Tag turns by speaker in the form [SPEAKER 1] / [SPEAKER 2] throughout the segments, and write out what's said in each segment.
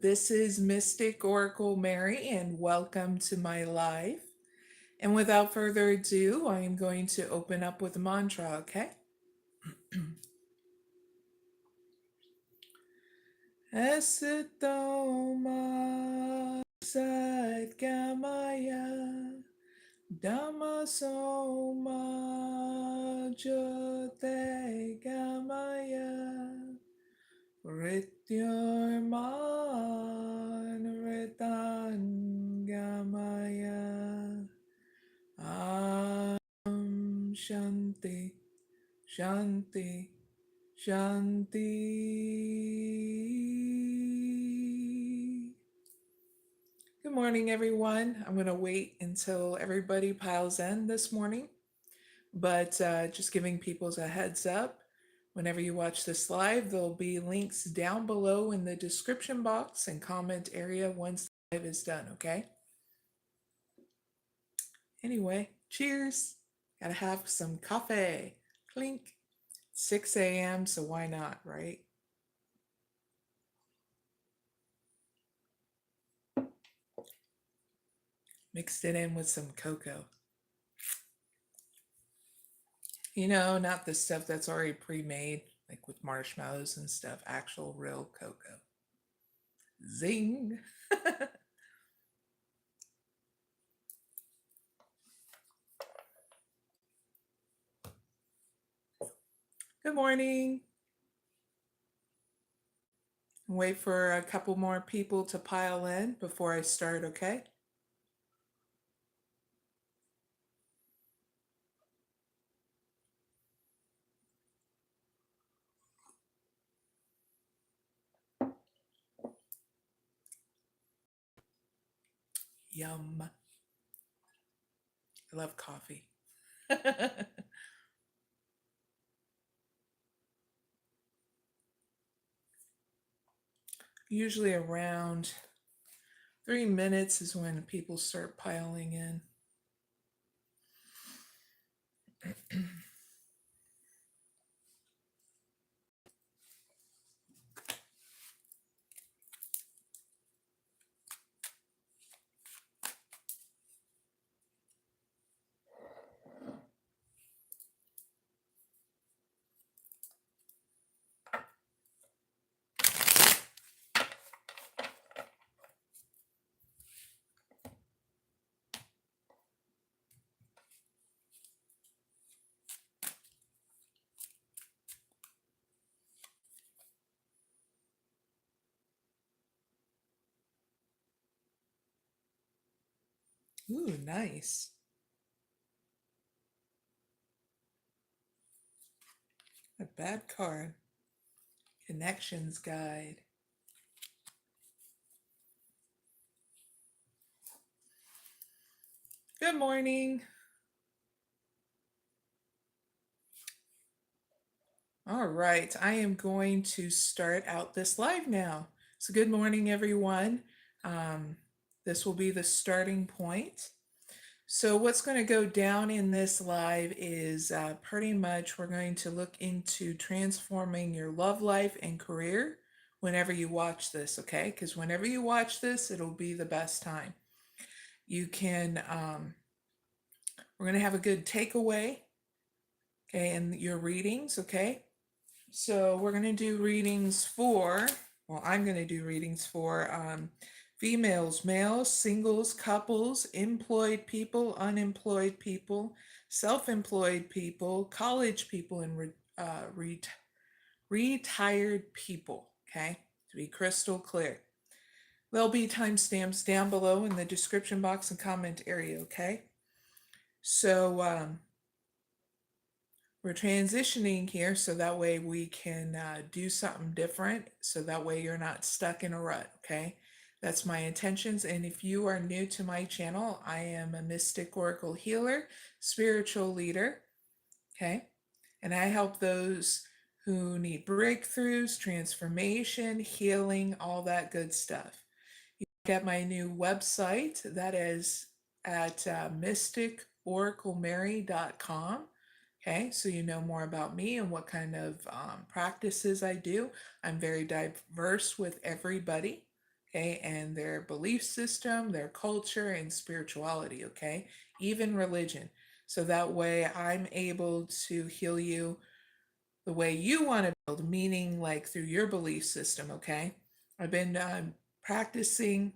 [SPEAKER 1] This is Mystic Oracle Mary, and welcome to my live. And without further ado, I am going to open up with a mantra, okay? Esitoma 𝐖ᵇʟᴄᴏᴍᴇ Dhammasoma jyotigamaya Rityurman Ritangamaya Shanti Shanti Shanti. Good morning, everyone. I'm going to wait until everybody piles in this morning, but just giving people a heads up. Whenever you watch this live, there'll be links down below in the description box and comment area once the live is done, okay? Anyway, cheers. Gotta have some coffee. Clink. 6 a.m., so why not, right? Mixed it in with some cocoa. You know, not the stuff that's already pre-made, like with marshmallows and stuff, actual real cocoa. Zing. Good morning. Wait for a couple more people to pile in before I start, okay? Yum. I love coffee. Usually around 3 minutes is when people start piling in. Ooh, nice. A bad card. Connections guide. Good morning. All right, I am going to start out this live now. So good morning, everyone. This will be the starting point. So what's going to go down in this live is pretty much we're going to look into transforming your love life and career whenever you watch this, okay? Because whenever you watch this, it'll be the best time. You can, we're going to have a good takeaway, okay, in your readings, okay? So we're going to do readings for, well, I'm going to do readings for females, males, singles, couples, employed people, unemployed people, self-employed people, college people, and retired people, okay? To be crystal clear. There'll be timestamps down below in the description box and comment area, okay? So we're transitioning here so that way we can do something different, so that way you're not stuck in a rut, okay? That's my intentions. And if you are new to my channel, I am a mystic oracle healer, spiritual leader, okay? And I help those who need breakthroughs, transformation, healing, all that good stuff. You can get my new website, that is at mysticoraclemary.com. Okay, so you know more about me and what kind of practices I do. I'm very diverse with everybody. okay, and their belief system, their culture, and spirituality, okay, even religion. So that way I'm able to heal you the way you want to build, meaning like through your belief system, okay? I've been practicing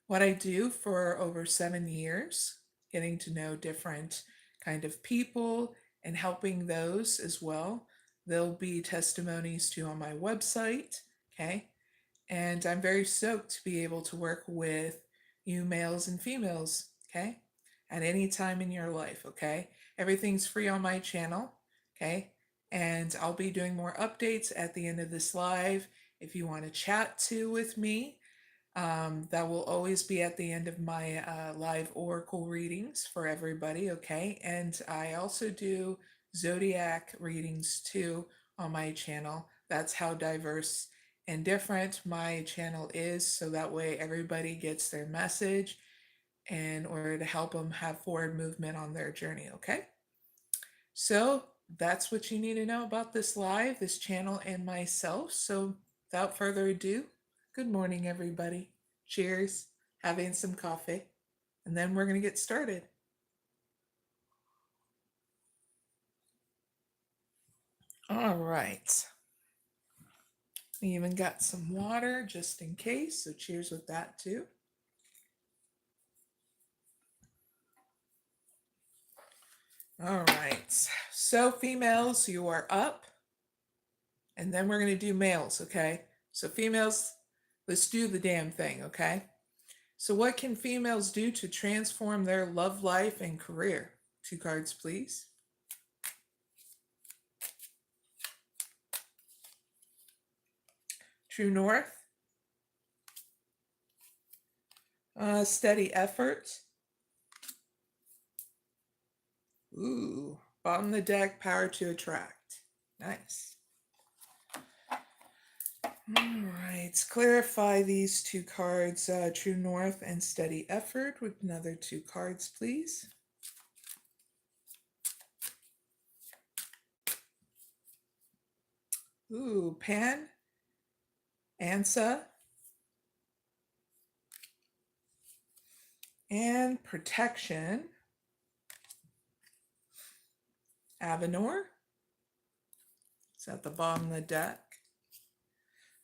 [SPEAKER 1] what I do for over 7 years, getting to know different kind of people and helping those as well. There'll be testimonies too on my website, okay? And I'm very stoked to be able to work with you males and females, okay? At any time in your life, okay? Everything's free on my channel, okay? And I'll be doing more updates at the end of this live. If you want to chat too with me, that will always be at the end of my live oracle readings for everybody, okay? And I also do zodiac readings too on my channel. That's how diverse and different my channel is, so that way everybody gets their message in order to help them have forward movement on their journey, okay? So that's what you need to know about this live, this channel, and myself. So without further ado, good morning, everybody. Cheers, having some coffee, and then we're going to get started. All right. We even got some water just in case, so cheers with that too. All right. So females, you are up. And then we're going to do males, okay? So females, let's do the damn thing, okay? So what can females do to transform their love life and career? 2 cards, please. True North. Steady effort. Ooh, bottom of the deck, power to attract. Nice. All right, clarify these 2 cards, True North and Steady Effort, with another 2 cards, please. Ooh, Pan, Ansa, and Protection, Avenor. It's at the bottom of the deck.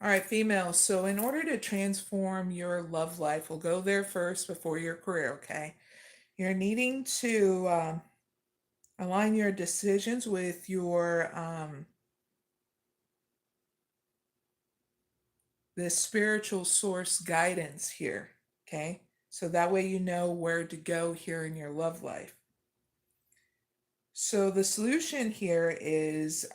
[SPEAKER 1] All right, females, so in order to transform your love life, we'll go there first before your career, okay? You're needing to align your decisions with your the spiritual source guidance here, okay? So that way you know where to go here in your love life. So the solution here is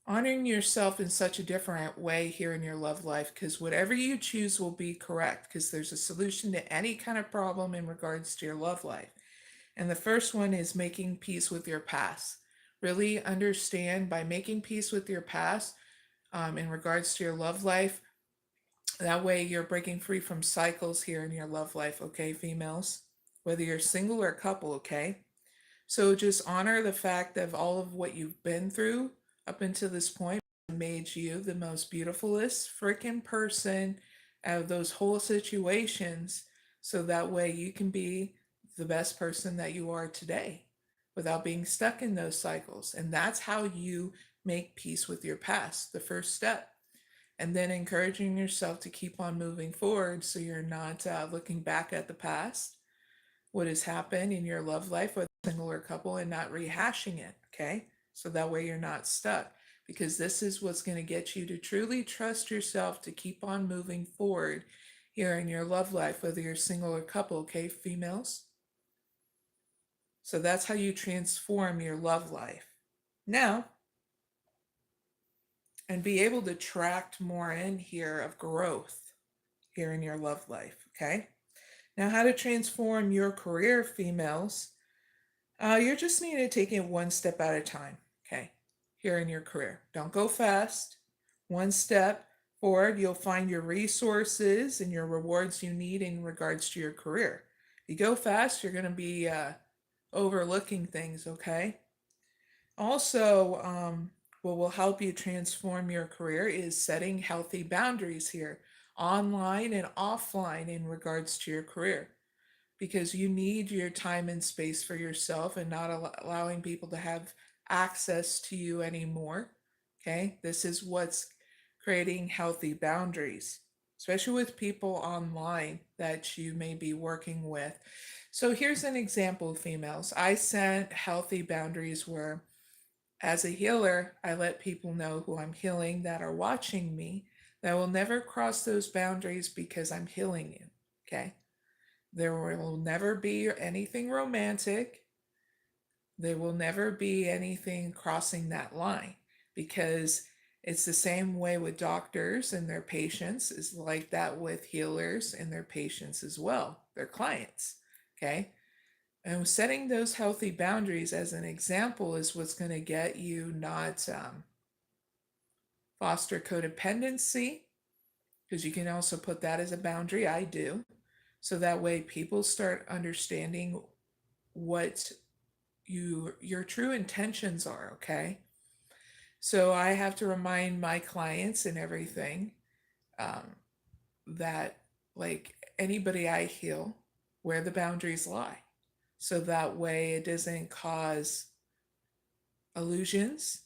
[SPEAKER 1] honoring yourself in such a different way here in your love life, because whatever you choose will be correct, because there's a solution to any kind of problem in regards to your love life. And the first one is making peace with your past. Really understand, by making peace with your past in regards to your love life, that way you're breaking free from cycles here in your love life, okay, females? Whether you're single or couple, okay? So just honor the fact of all of what you've been through up until this point made you the most beautifulest freaking person out of those whole situations, so that way you can be the best person that you are today without being stuck in those cycles. And that's how you make peace with your past, the first step. And then encouraging yourself to keep on moving forward, so you're not looking back at the past, what has happened in your love life, whether single or couple, and not rehashing it, okay? So that way you're not stuck, because this is what's going to get you to truly trust yourself to keep on moving forward here in your love life, whether you're single or couple, okay, females? So that's how you transform your love life. Now, and be able to attract more in here of growth here in your love life, okay? Now, how to transform your career, females? You're just need to take it one step at a time, okay? Here in your career. Don't go fast. One step forward, you'll find your resources and your rewards you need in regards to your career. If you go fast, you're going to be overlooking things, okay? Also, what will help you transform your career is setting healthy boundaries here, online and offline, in regards to your career, because you need your time and space for yourself and not allowing people to have access to you anymore. Okay, this is what's creating healthy boundaries, especially with people online that you may be working with. So here's an example, females. I set healthy boundaries where, as a healer, I let people know who I'm healing that are watching me that I will never cross those boundaries because I'm healing you. Okay. There will never be anything romantic. There will never be anything crossing that line, because it's the same way with doctors and their patients, is like that with healers and their patients as well, their clients. Okay. And setting those healthy boundaries as an example is what's going to get you not foster codependency, because you can also put that as a boundary. I do. So that way people start understanding what your true intentions are, okay? So I have to remind my clients and everything, um, that, like anybody I heal, where the boundaries lie. So that way it doesn't cause illusions,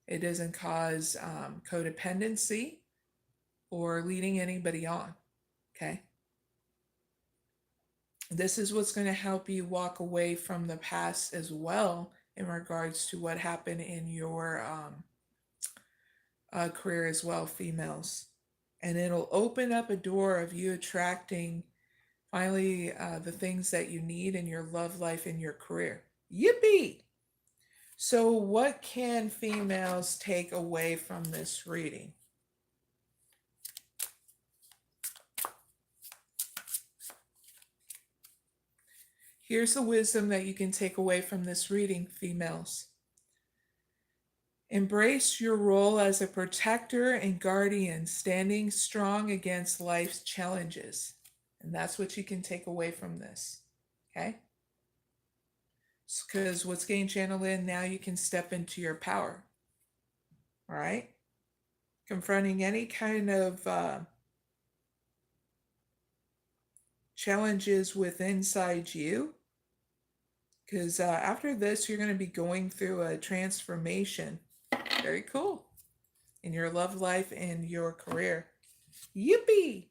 [SPEAKER 1] it doesn't cause codependency or leading anybody on, okay? This is what's going to help you walk away from the past as well, in regards to what happened in your career as well, females. And it'll open up a door of you attracting finally the things that you need in your love life and your career. Yippee! So, what can females take away from this reading? Here's the wisdom that you can take away from this reading, females. Embrace your role as a protector and guardian, standing strong against life's challenges. And that's what you can take away from this. Okay? Because what's getting channeled in, now you can step into your power. All right? Confronting any kind of challenges with inside you. Because after this, you're going to be going through a transformation. Very cool. In your love life and your career. Yippee!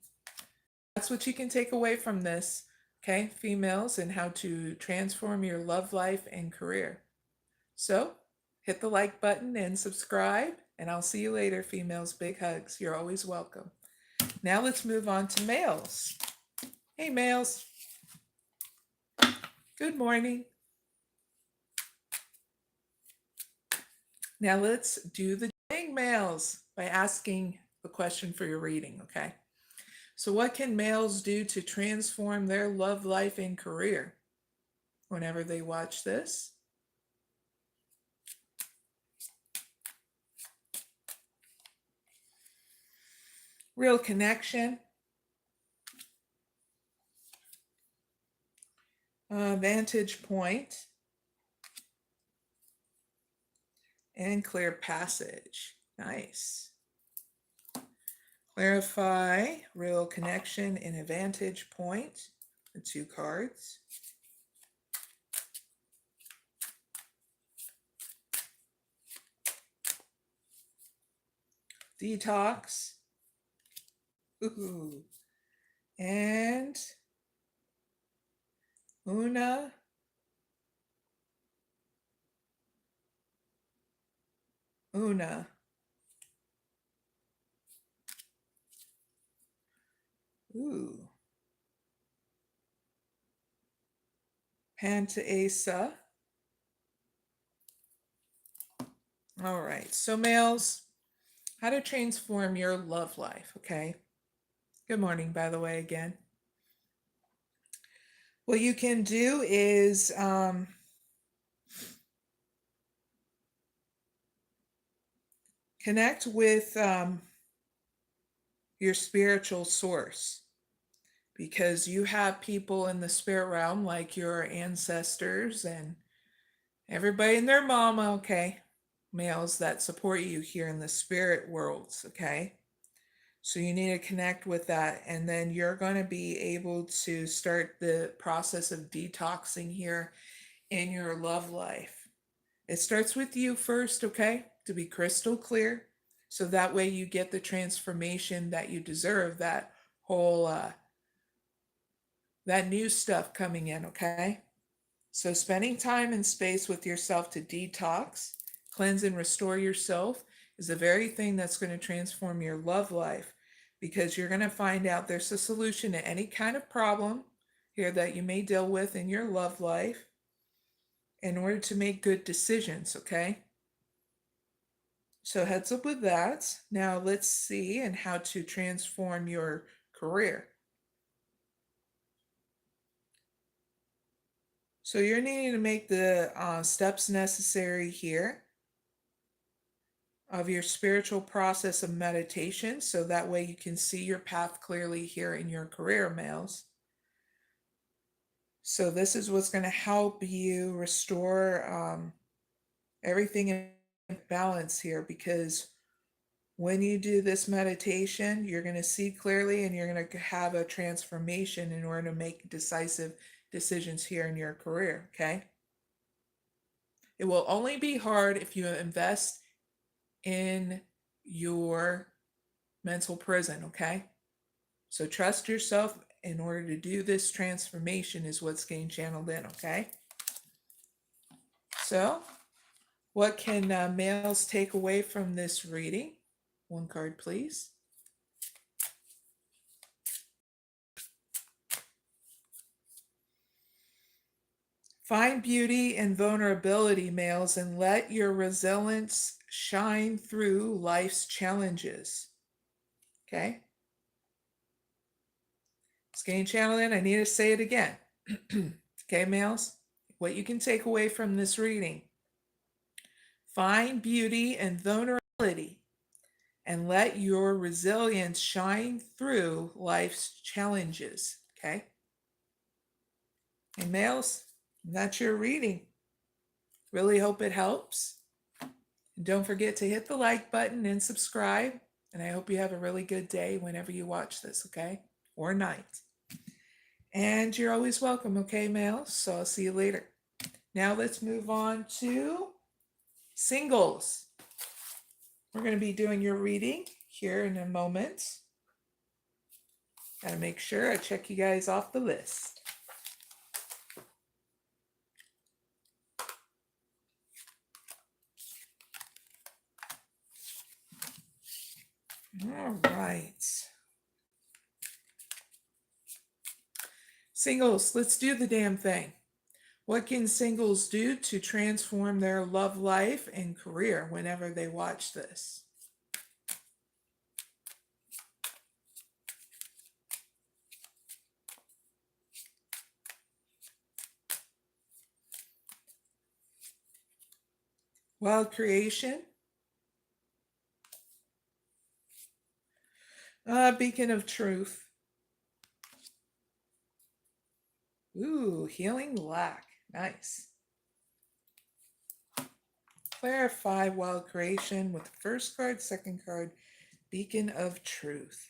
[SPEAKER 1] That's what you can take away from this, okay, females, and how to transform your love life and career. So hit the like button and subscribe, and I'll see you later, females. Big hugs. You're always welcome. Now let's move on to males. Hey, males. Good morning. Now let's do the thing, males, by asking the question for your reading, okay? So what can males do to transform their love life and career? Whenever they watch this, real connection, vantage point, and clear passage. Nice. Clarify, real connection, and a vantage point. The 2 cards. Detox. Ooh. And Una. Ooh. Pantaesa. All right. So males, how to transform your love life, okay? Good morning, by the way, again. What you can do is connect with your spiritual source, because you have people in the spirit realm like your ancestors and everybody and their mama, okay? males that support you here in the spirit worlds, okay? So you need to connect with that, and then you're going to be able to start the process of detoxing here in your love life. It starts with you first, okay? To be crystal clear, so that way you get the transformation that you deserve, that whole that new stuff coming in, okay? So spending time and space with yourself to detox, cleanse and restore yourself is the very thing that's going to transform your love life, because you're going to find out there's a solution to any kind of problem here that you may deal with in your love life in order to make good decisions, okay? So heads up with that. Now let's see and how to transform your career. So you're needing to make the steps necessary here of your spiritual process of meditation, so that way you can see your path clearly here in your career, males. So this is what's going to help you restore everything in balance here, because when you do this meditation, you're going to see clearly and you're going to have a transformation in order to make decisive decisions here in your career, okay? It will only be hard if you invest in your mental prison, okay? So trust yourself in order to do this transformation is what's getting channeled in, okay? So what can males take away from this reading? One card, please. Find beauty and vulnerability, males, and let your resilience shine through life's challenges. Okay? It's getting channeled in. I need to say it again. Okay, males? What you can take away from this reading. Find beauty and vulnerability, and let your resilience shine through life's challenges. Okay? And males, that's your reading. Really hope it helps. And don't forget to hit the like button and subscribe. And I hope you have a really good day whenever you watch this, okay? Or night. And you're always welcome, okay, males? So I'll see you later. Now let's move on to singles. We're going to be doing your reading here in a moment. Gotta make sure I check you guys off the list. All right. Singles, let's do the damn thing. What can singles do to transform their love life and career whenever they watch this? Wild creation. Beacon of truth. Ooh, healing lack. Nice. Clarify wild creation with the first card, second card, beacon of truth.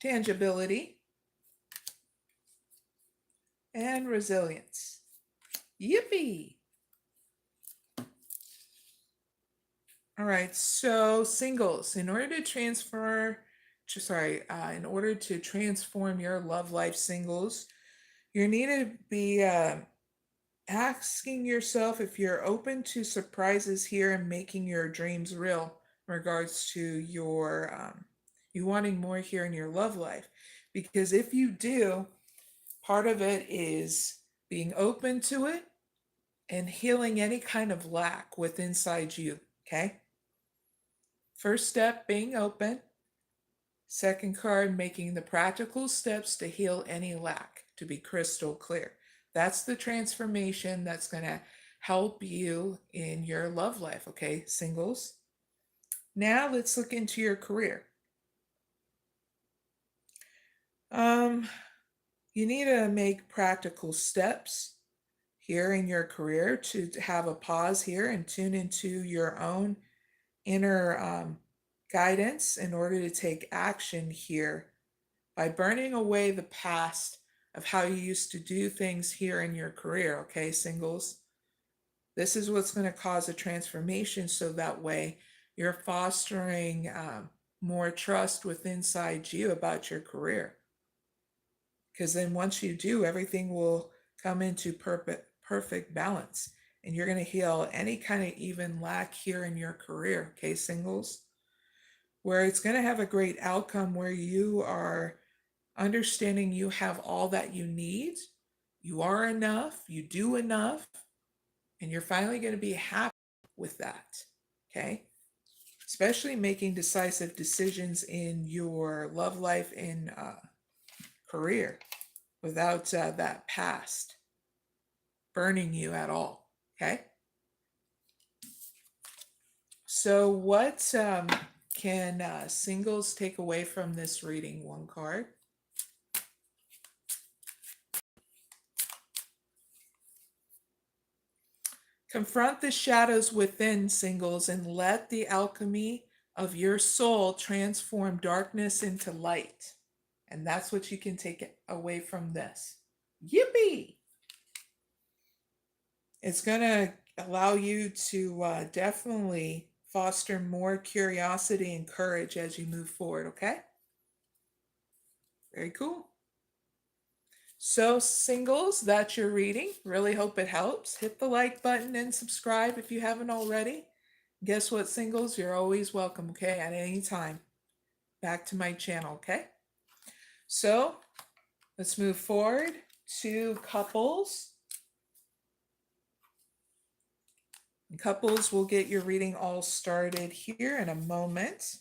[SPEAKER 1] Tangibility and resilience. Yippee! All right, so singles, in order to transform your love life, singles, you need to be asking yourself if you're open to surprises here and making your dreams real in regards to your you wanting more here in your love life. Because if you do, part of it is being open to it and healing any kind of lack within inside you, okay? First step, being open. Second card, making the practical steps to heal any lack, to be crystal clear. That's the transformation that's going to help you in your love life, okay, singles? Now let's look into your career. You need to make practical steps here in your career to have a pause here and tune into your own inner guidance in order to take action here by burning away the past of how you used to do things here in your career, okay, singles? This is what's going to cause a transformation so that way you're fostering more trust within inside you about your career. Because then once you do, everything will come into perfect balance and you're going to heal any kind of even lack here in your career, okay, singles? Where it's going to have a great outcome where you are understanding you have all that you need, you are enough, you do enough, and you're finally going to be happy with that, okay? Especially making decisive decisions in your love life and career without that past burning you at all, okay? So what can singles take away from this reading? One card. Confront the shadows within, singles, and let the alchemy of your soul transform darkness into light. And that's what you can take away from this. Yippee! It's going to allow you to definitely foster more curiosity and courage as you move forward, okay? Very cool. So, singles, that's your reading. Really hope it helps. Hit the like button and subscribe if you haven't already. Guess what, singles? You're always welcome, okay, at any time. Back to my channel, okay? So, let's move forward to couples. Couples will get your reading all started here in a moment.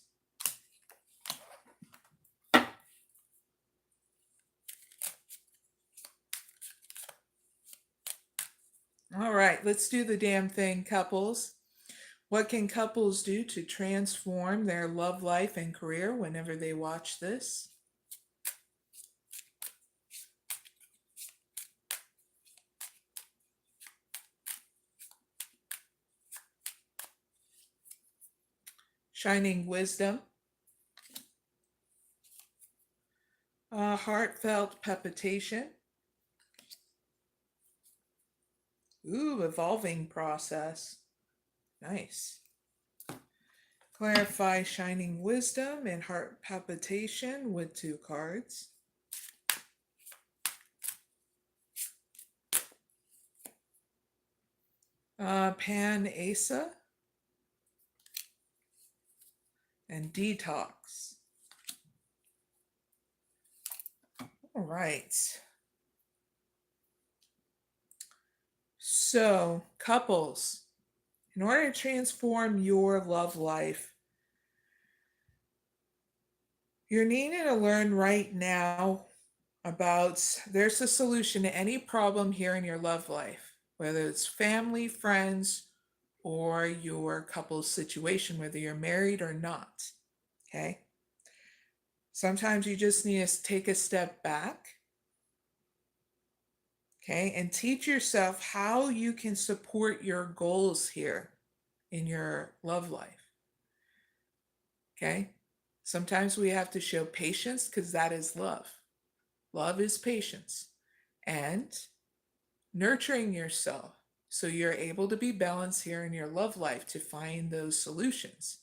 [SPEAKER 1] All right, let's do the damn thing, couples. What can couples do to transform their love life and career whenever they watch this? Shining wisdom. Heartfelt palpitation. Ooh, evolving process. Nice. Clarify shining wisdom and heart palpitation with 2 cards. Pan Asa and detox. All right. So, couples, in order to transform your love life, you're needing to learn right now about there's a solution to any problem here in your love life, whether it's family, friends, or your couple's situation, whether you're married or not. Okay. Sometimes you just need to take a step back. Okay. And teach yourself how you can support your goals here in your love life. Okay. Sometimes we have to show patience because that is love. Love is patience and nurturing yourself so you're able to be balanced here in your love life to find those solutions,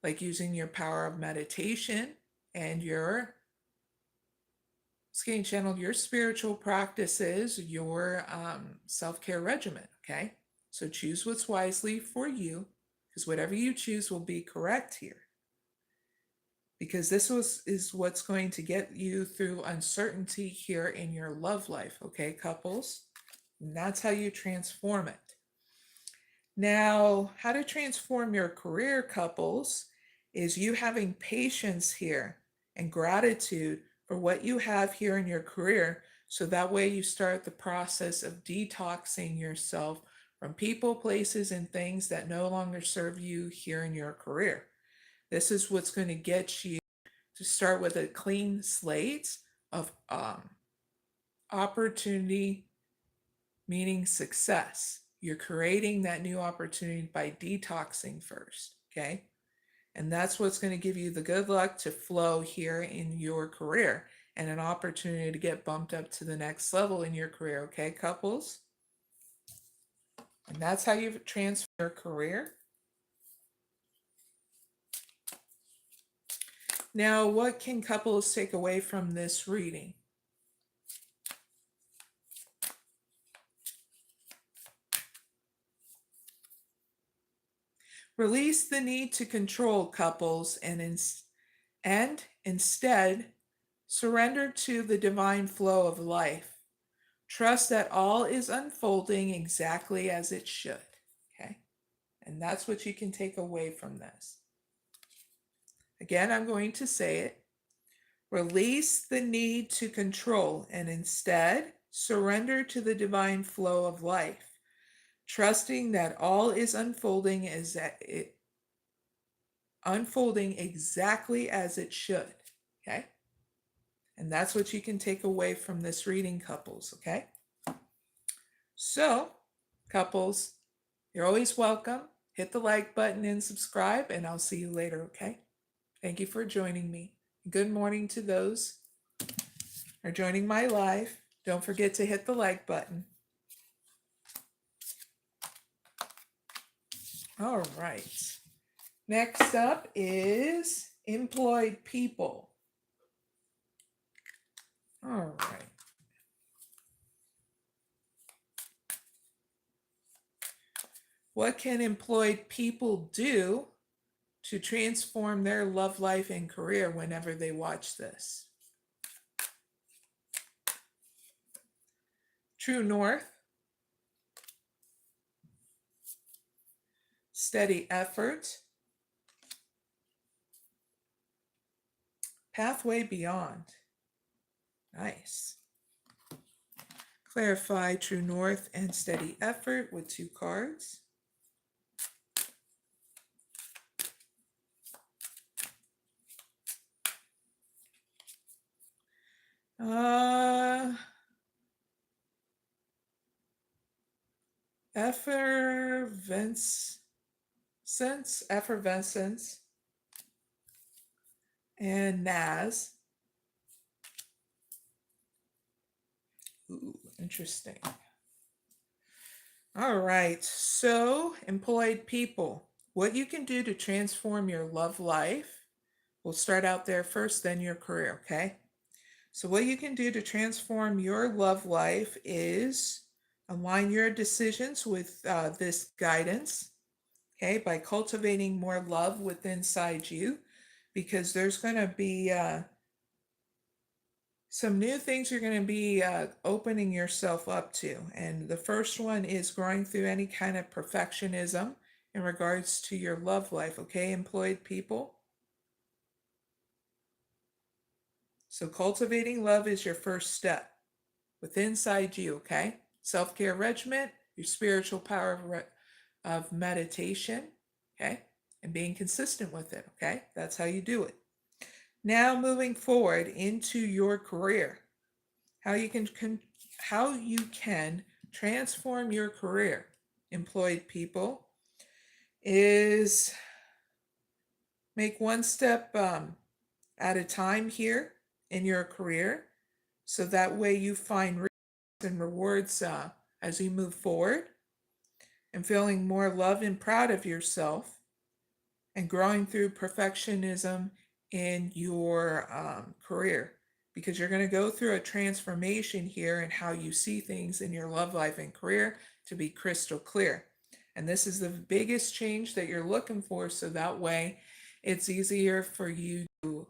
[SPEAKER 1] like using your power of meditation and your getting channeled, your spiritual practices, your self-care regimen, okay? So choose what's wisely for you because whatever you choose will be correct here. Because this is what's going to get you through uncertainty here in your love life, okay, couples? And that's how you transform it. Now, how to transform your career, couples, is you having patience here and gratitude for what you have here in your career. So that way you start the process of detoxing yourself from people, places, and things that no longer serve you here in your career. This is what's going to get you to start with a clean slate of opportunity, meaning success. You're creating that new opportunity by detoxing first, okay? And that's what's going to give you the good luck to flow here in your career and an opportunity to get bumped up to the next level in your career, okay, couples? And that's how you transfer your career. Now, what can couples take away from this reading? Release the need to control, couples, and instead surrender to the divine flow of life. Trust that all is unfolding exactly as it should. Okay? And that's what you can take away from this. Again, I'm going to say it. Release the need to control and instead surrender to the divine flow of life, trusting that all is unfolding exactly as it should. Okay? And that's what you can take away from this reading, couples, okay? So, couples, you're always welcome. Hit the like button and subscribe, and I'll see you later, okay? Thank you for joining me. Good morning to those who are joining my live. Don't forget to hit the like button. All right. Next up is employed people. All right. What can employed people do to transform their love life and career whenever they watch this? True North, steady effort, pathway beyond. Nice. Clarify True North and steady effort with 2 cards. Effervescence, and Naz. Ooh, interesting. All right, so employed people, what you can do to transform your love life. We'll start out there first, then your career, okay? So what you can do to transform your love life is align your decisions with this guidance, okay, by cultivating more love within inside you, because there's going to be some new things you're going to be opening yourself up to. And the first one is growing through any kind of perfectionism in regards to your love life, okay, employed people? So cultivating love is your first step within inside you, okay? Self-care regimen, your spiritual power of meditation, okay? And being consistent with it, okay? That's how you do it. Now moving forward into your career, how you can transform your career, employed people, is make one step at a time here in your career, so that way you find and rewards as you move forward, and feeling more loved and proud of yourself, and growing through perfectionism in your career, because you're going to go through a transformation here in how you see things in your love life and career to be crystal clear. And this is the biggest change that you're looking for, so that way it's easier for you to,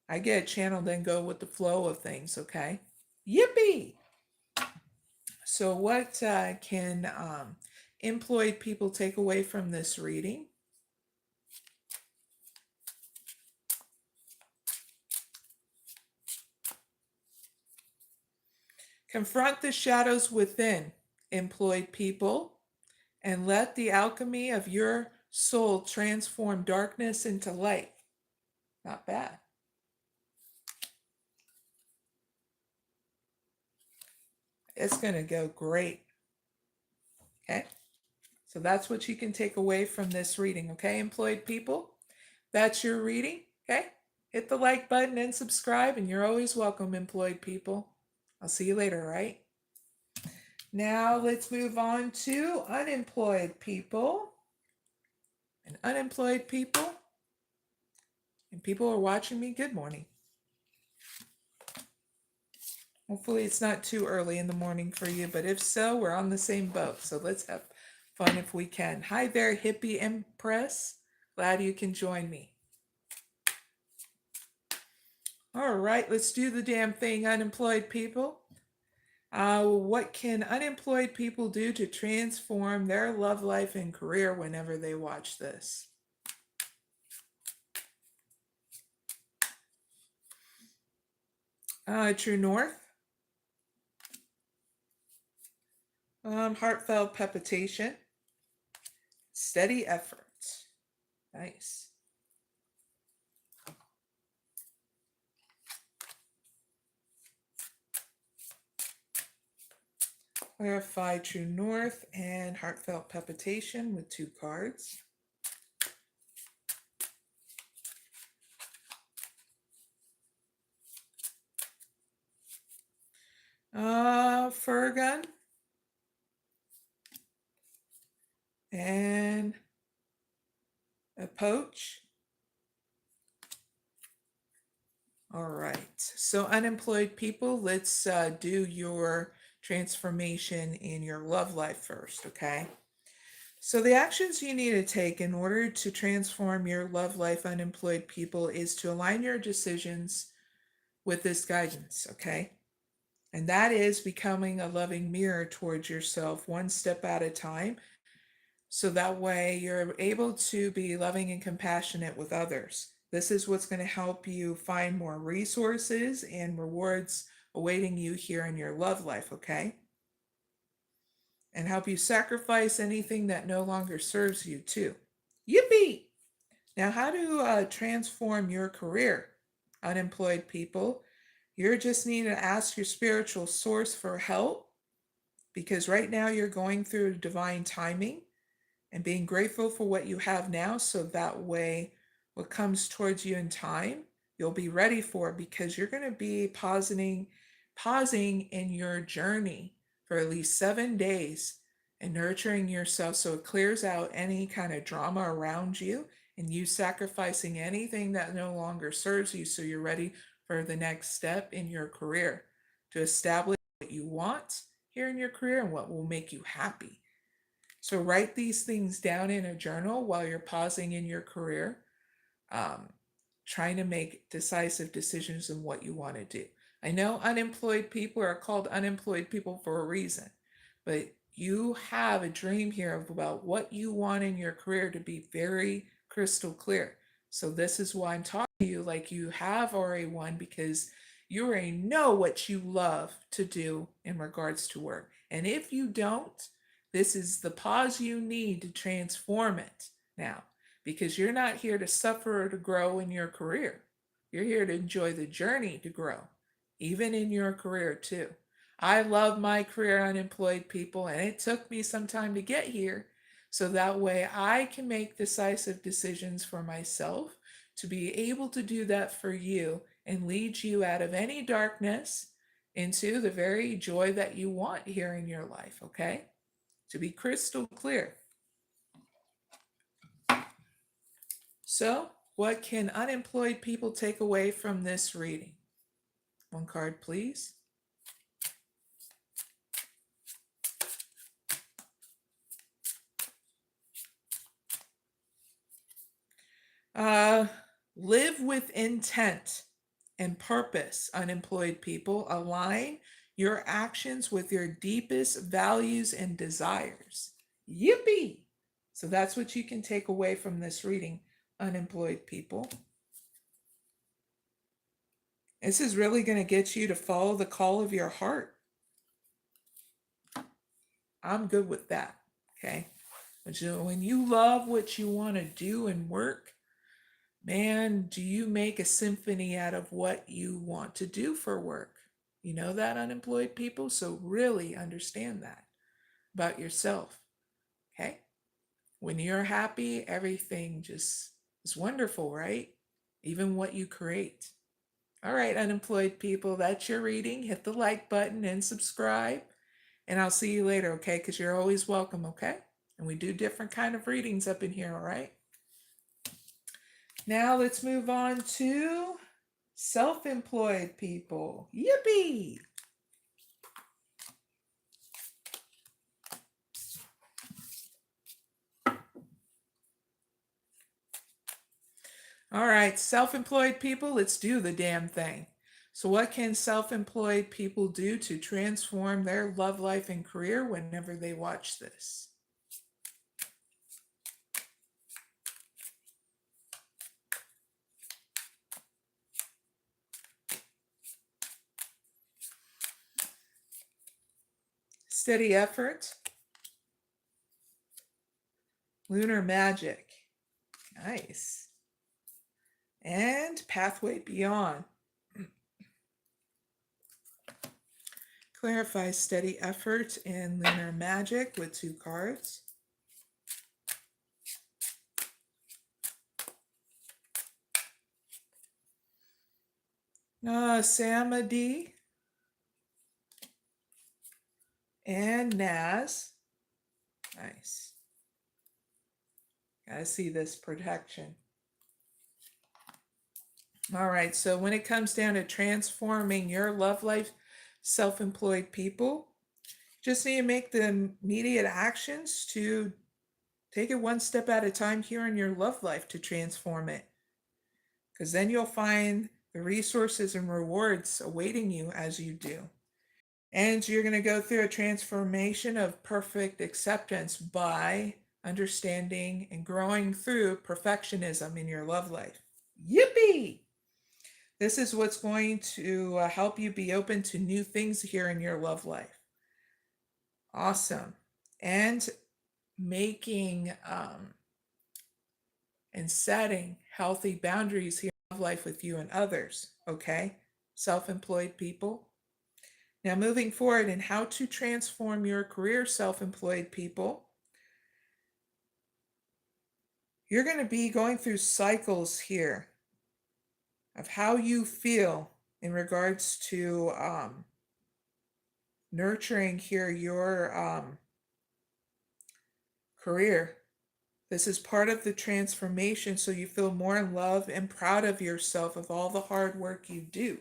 [SPEAKER 1] I get channeled and go with the flow of things, okay? Yippee! So what can employed people take away from this reading? Confront the shadows within, employed people, and let the alchemy of your soul transform darkness into light. Not bad. It's going to go great. Okay. So that's what you can take away from this reading. Okay, employed people, that's your reading. Okay. Hit the like button and subscribe, and you're always welcome, employed people. I'll see you later, right? Now let's move on to unemployed people. And unemployed people, and people are watching me, good morning. Hopefully it's not too early in the morning for you, but if so, we're on the same boat. So let's have fun if we can. Hi there, hippie empress. Glad you can join me. All right, let's do the damn thing, unemployed people. What can unemployed people do to transform their love life and career whenever they watch this? True North. Heartfelt palpitation. Steady effort. Nice. Clarify True North and Heartfelt Palpitation with 2 cards. Fur gun. And a poach. All right. So unemployed people, let's do your transformation in your love life first, okay? So the actions you need to take in order to transform your love life, unemployed people, is to align your decisions with this guidance, okay? And that is becoming a loving mirror towards yourself one step at a time. So that way you're able to be loving and compassionate with others. This is what's going to help you find more resources and rewards awaiting you here in your love life, okay? And help you sacrifice anything that no longer serves you too. Yippee! Now, how to transform your career, unemployed people? You're just need to ask your spiritual source for help, because right now you're going through divine timing and being grateful for what you have now, so that way what comes towards you in time, you'll be ready for, because you're going to be pausing in your journey for at least 7 days and nurturing yourself so it clears out any kind of drama around you and you sacrificing anything that no longer serves you, so you're ready for the next step in your career to establish what you want here in your career and what will make you happy. So write these things down in a journal while you're pausing in your career, trying to make decisive decisions in what you want to do. I know unemployed people are called unemployed people for a reason, but you have a dream here about what you want in your career to be very crystal clear. So this is why I'm talking to you like you have already won, because you already know what you love to do in regards to work. And if you don't, this is the pause you need to transform it now, because you're not here to suffer or to grow in your career. You're here to enjoy the journey to grow, even in your career too. I love my career, unemployed people, and it took me some time to get here, so that way I can make decisive decisions for myself to be able to do that for you and lead you out of any darkness into the very joy that you want here in your life, okay? To be crystal clear. So, what can unemployed people take away from this reading? 1 card, please. Live with intent and purpose, unemployed people. Align your actions with your deepest values and desires. Yippee! So that's what you can take away from this reading, unemployed people. This is really going to get you to follow the call of your heart. I'm good with that, okay? But when you love what you want to do and work, man, do you make a symphony out of what you want to do for work? You know that, unemployed people? So really understand that about yourself. Okay? When you're happy, everything just is wonderful, right? Even what you create. All right, unemployed people, that's your reading. Hit the like button and subscribe. And I'll see you later, okay? Because you're always welcome, okay? And we do different kind of readings up in here, all right? Now let's move on to self-employed people. Yippee! All right, self-employed people, let's do the damn thing. So what can self-employed people do to transform their love life and career whenever they watch this? Steady effort. Lunar magic. Nice. And pathway beyond. Clarify steady effort and lunar magic with 2 cards. Samadhi and Naz. Nice. Gotta see this protection. All right, so when it comes down to transforming your love life, self-employed people, just need to make the immediate actions to take it one step at a time here in your love life to transform it. Because then you'll find the resources and rewards awaiting you as you do. And you're going to go through a transformation of perfect acceptance by understanding and growing through perfectionism in your love life. Yippee! This is what's going to help you be open to new things here in your love life. Awesome. And making and setting healthy boundaries here in love life with you and others. Okay? Self-employed people. Now, moving forward in how to transform your career, self-employed people, you're going to be going through cycles here of how you feel in regards to nurturing here your career. This is part of the transformation so you feel more in love and proud of yourself of all the hard work you do.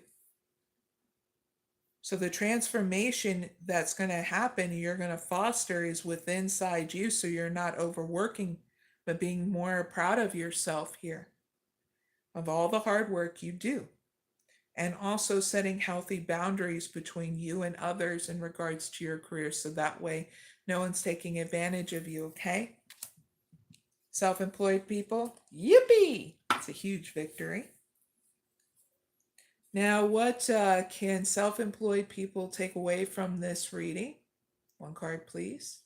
[SPEAKER 1] So the transformation that's going to happen, you're going to foster is within inside you, so you're not overworking, but being more proud of yourself here, of all the hard work you do. And also setting healthy boundaries between you and others in regards to your career, so that way no one's taking advantage of you, okay? Self-employed people, yippee! It's a huge victory. Now, what can self-employed people take away from this reading? 1 card, please.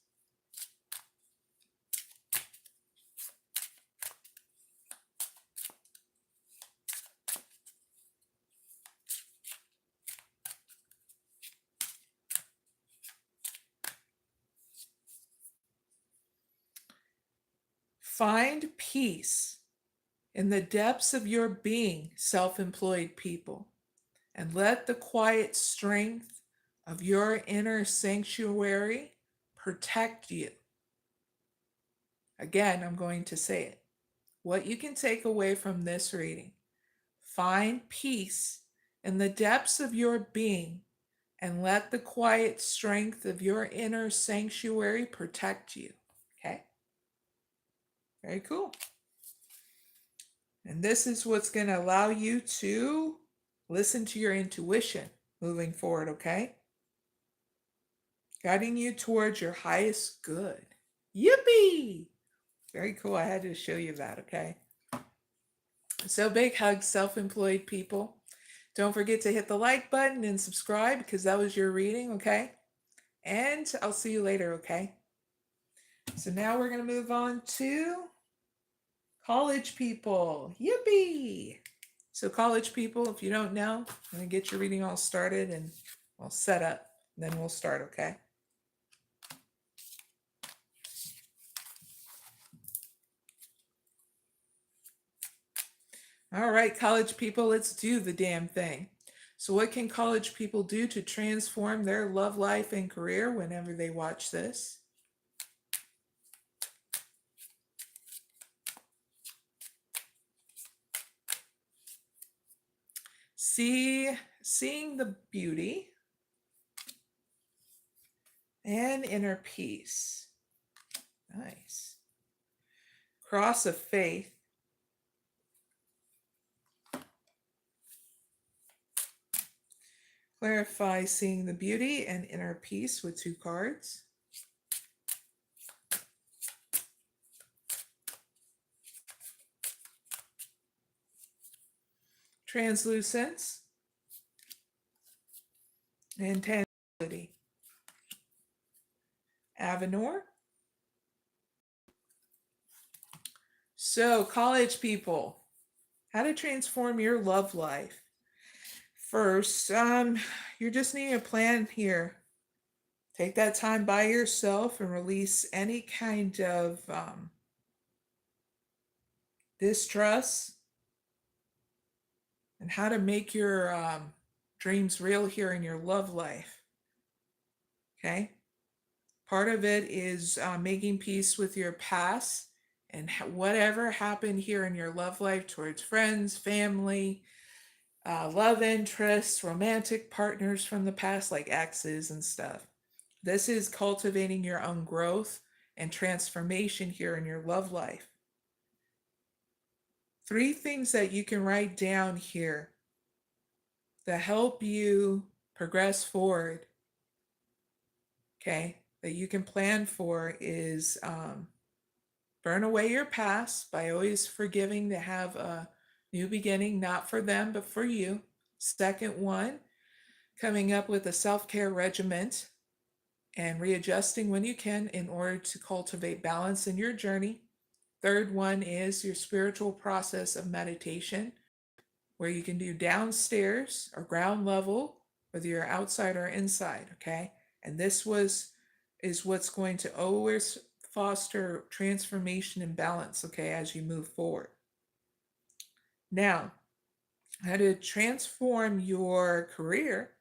[SPEAKER 1] Find peace in the depths of your being, self-employed people, and let the quiet strength of your inner sanctuary protect you. Again, I'm going to say it. What you can take away from this reading: find peace in the depths of your being and let the quiet strength of your inner sanctuary protect you. Okay? Very cool. And this is what's going to allow you to listen to your intuition moving forward, okay? Guiding you towards your highest good. Yippee! Very cool. I had to show you that, okay? So big hugs, self-employed people. Don't forget to hit the like button and subscribe because that was your reading, okay? And I'll see you later, okay? So now we're going to move on to college people. Yippee! So college people, if you don't know, I'm going to get your reading all started and Well, set up, then we'll start, okay? All right, college people, let's do the damn thing. So what can college people do to transform their love life and career whenever they watch this? Seeing the beauty and inner peace. Nice. Cross of faith. Clarify seeing the beauty and inner peace with 2 cards. Translucence and tangibility. Avenor. So, college people, how to transform your love life. First, you're just needing a plan here. Take that time by yourself and release any kind of distrust and how to make your dreams real here in your love life. Okay? Part of it is making peace with your past and whatever happened here in your love life towards friends, family, love interests, romantic partners from the past, like exes and stuff. This is cultivating your own growth and transformation here in your love life. 3 things that you can write down here that help you progress forward, okay, that you can plan for is burn away your past by always forgiving to have a new beginning, not for them, but for you. Second one, coming up with a self-care regimen and readjusting when you can in order to cultivate balance in your journey. Third one is your spiritual process of meditation, where you can do downstairs or ground level, whether you're outside or inside, okay? And this is what's going to always foster transformation and balance, okay, as you move forward. Now, how to transform your career,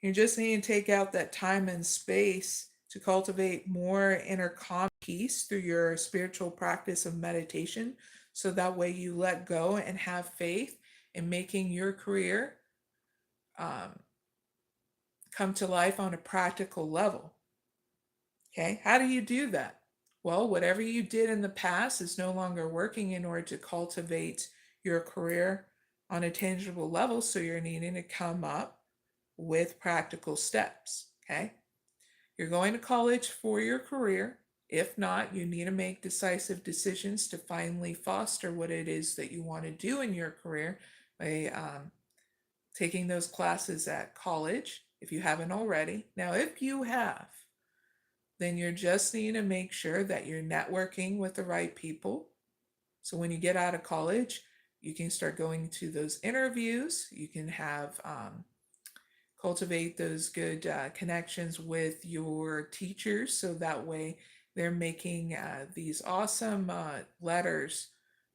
[SPEAKER 1] you just need to take out that time and space to cultivate more inner calm peace through your spiritual practice of meditation. So that way you let go and have faith in making your career come to life on a practical level. Okay, how do you do that? Well, whatever you did in the past is no longer working in order to cultivate your career on a tangible level. So you're needing to come up with practical steps. Okay, you're going to college for your career. If not, you need to make decisive decisions to finally foster what it is that you want to do in your career by taking those classes at college if you haven't already. Now, if you have, then you're just needing to make sure that you're networking with the right people. So when you get out of college, you can start going to those interviews. You can have cultivate those good connections with your teachers, so that way they're making these awesome letters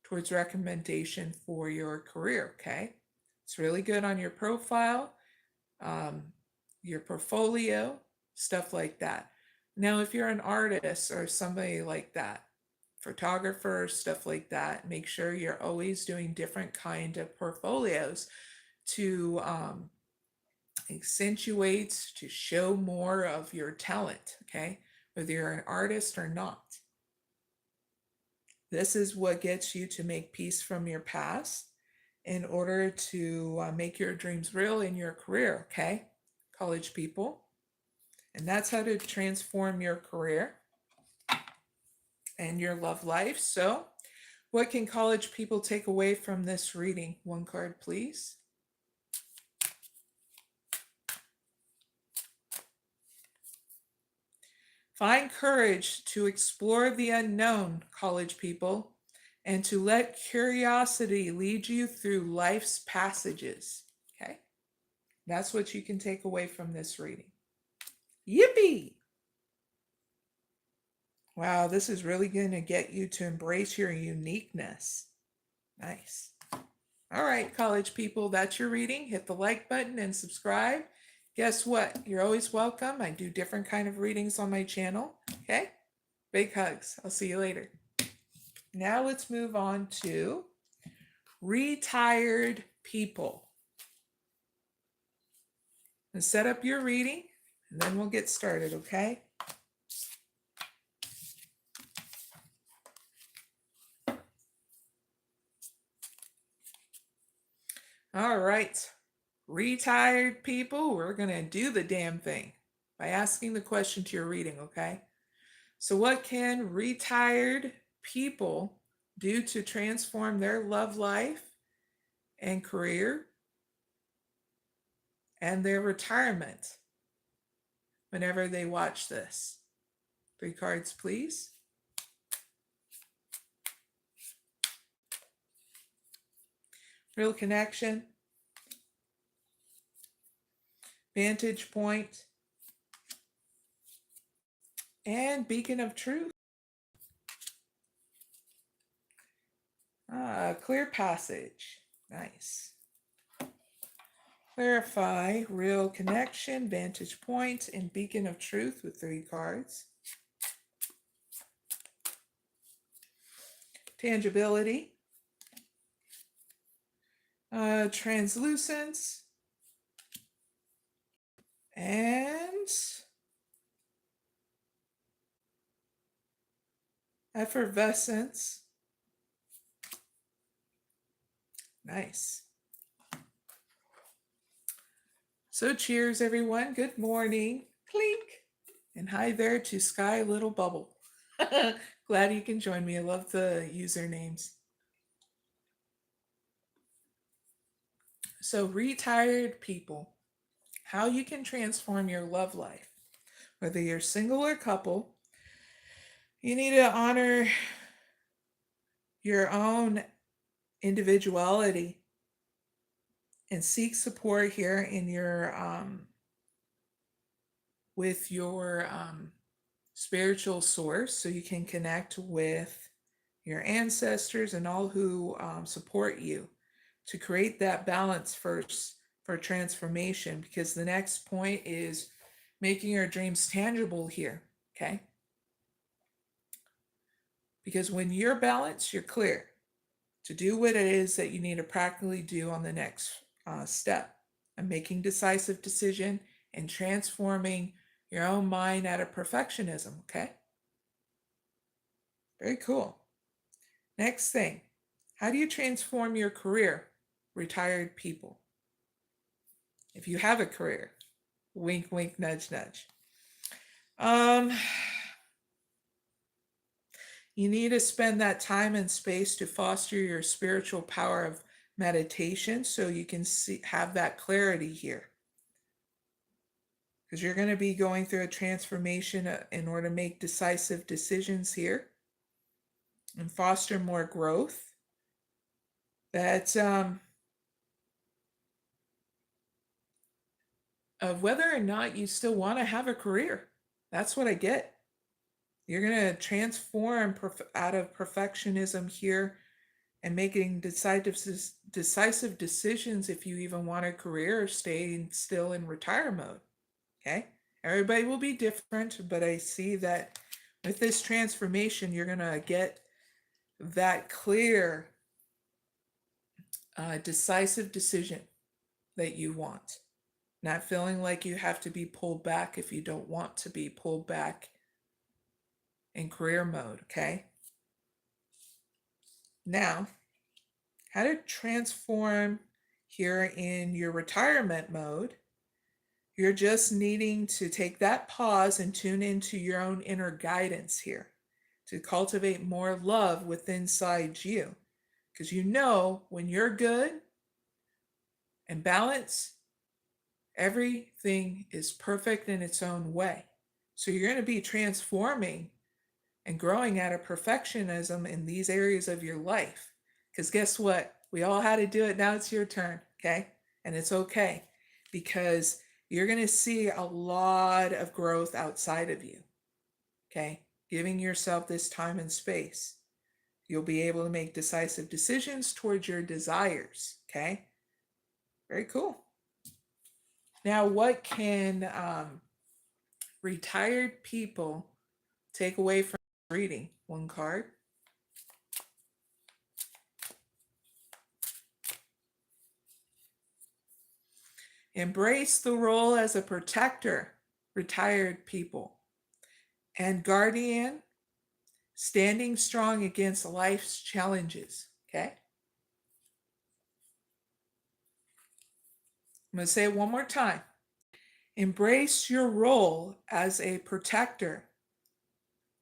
[SPEAKER 1] towards recommendation for your career, okay? It's really good on your profile, your portfolio, stuff like that. Now, if you're an artist or somebody like that, photographer, stuff like that, make sure you're always doing different kind of portfolios to accentuate, to show more of your talent, okay? Whether you're an artist or not. This is what gets you to make peace from your past in order to make your dreams real in your career, okay? College people. And that's how to transform your career and your love life. So, what can college people take away from this reading? 1 card, please. Find courage to explore the unknown, college people, and to let curiosity lead you through life's passages. Okay? That's what you can take away from this reading. Yippee! Wow, this is really going to get you to embrace your uniqueness. Nice. All right, college people, that's your reading. Hit the like button and subscribe. Guess what? You're always welcome. I do different kind of readings on my channel. Okay? Big hugs. I'll see you later. Now let's move on to retired people. And set up your reading, and then we'll get started, okay? All right, retired people, we're going to do the damn thing by asking the question to your reading, okay? So what can retired people do to transform their love life and career and their retirement whenever they watch this? 3 cards, please. Real connection, vantage point, and beacon of truth. Clear passage. Nice. Clarify, real connection, vantage point, and beacon of truth with 3 cards. Tangibility. Translucence. And effervescence. Nice. So cheers, everyone. Good morning. Clink. And hi there to Sky Little Bubble. Glad you can join me. I love the usernames. So retired people, how you can transform your love life. Whether you're single or couple, you need to honor your own individuality and seek support here in your with your spiritual source, so you can connect with your ancestors and all who support you to create that balance first for transformation, because the next point is making your dreams tangible here, okay? Because when you're balanced, you're clear to do what it is that you need to practically do on the next step, and making decisive decision and transforming your own mind out of perfectionism, okay? Very cool. Next thing, how do you transform your career, retired people? If you have a career, wink, wink, nudge, nudge. You need to spend that time and space to foster your spiritual power of meditation, so you can have that clarity here. Because you're going to be going through a transformation in order to make decisive decisions here and foster more growth. That's of whether or not you still want to have a career. That's what I get. You're going to transform out of perfectionism here and making decisive decisions if you even want a career or stay still in retire mode. Okay? Everybody will be different, but I see that with this transformation, you're going to get that clear, decisive decision that you want. Not feeling like you have to be pulled back if you don't want to be pulled back in career mode, okay? Now, how to transform here in your retirement mode. You're just needing to take that pause and tune into your own inner guidance here to cultivate more love within inside you. Because you know when you're good and balanced, everything is perfect in its own way. So you're going to be transforming and growing out of perfectionism in these areas of your life. Because guess what? We all had to do it. Now it's your turn, okay? And it's okay. because you're going to see a lot of growth outside of you. Okay? Giving yourself this time and space. You'll be able to make decisive decisions towards your desires. Okay? Very cool. Now, what can retired people take away from reading? One card. Embrace the role as a protector, retired people, and guardian, standing strong against life's challenges. Okay? I'm going to say it one more time. Embrace your role as a protector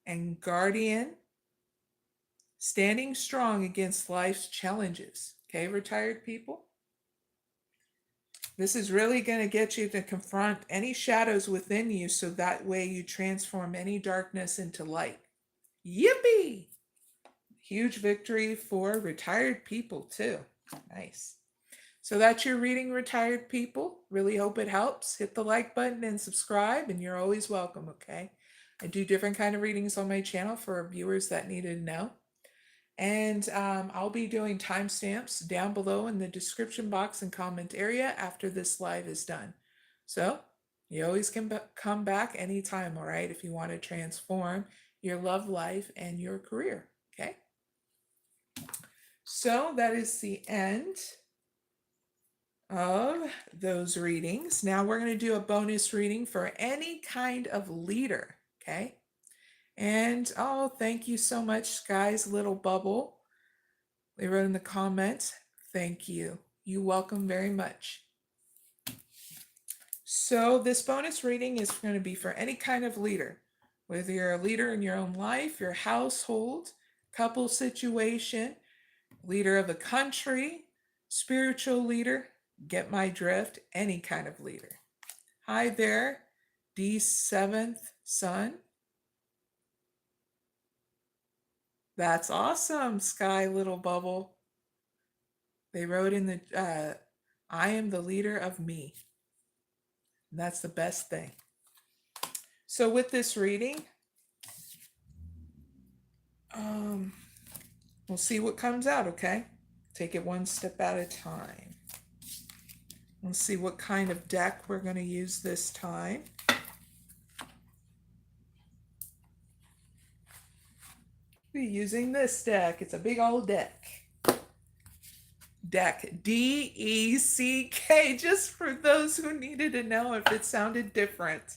[SPEAKER 1] and guardian, standing strong against life's challenges. Okay, retired people? This is really going to get you to confront any shadows within you so that way you transform any darkness into light. Yippee! Huge victory for retired people too. Nice. So that's your reading, retired people. Really hope it helps. Hit the like button and subscribe, and you're always welcome, okay? I do different kind of readings on my channel for viewers that needed to know. And I'll be doing timestamps down below in the description box and comment area after this live is done. So you always can come back anytime, all right, if you want to transform your love life and your career, okay? So that is the end of those readings. Now we're going to do a bonus reading for any kind of leader, okay? And oh, thank you so much, Sky's Little Bubble. They wrote in the comments, thank you. You're welcome very much. So this bonus reading is going to be for any kind of leader, whether you're a leader in your own life, your household, couple situation, leader of a country, spiritual leader, get my drift, any kind of leader. Hi there, D7th Son. That's awesome, Sky Little Bubble. They wrote in the, I am the leader of me. And that's the best thing. So with this reading, we'll see what comes out, okay? Take it one step at a time. We'll see what kind of deck we're going to use this time. We're using this deck. It's a big old deck. Deck D-E-C-K, just for those who needed to know if it sounded different.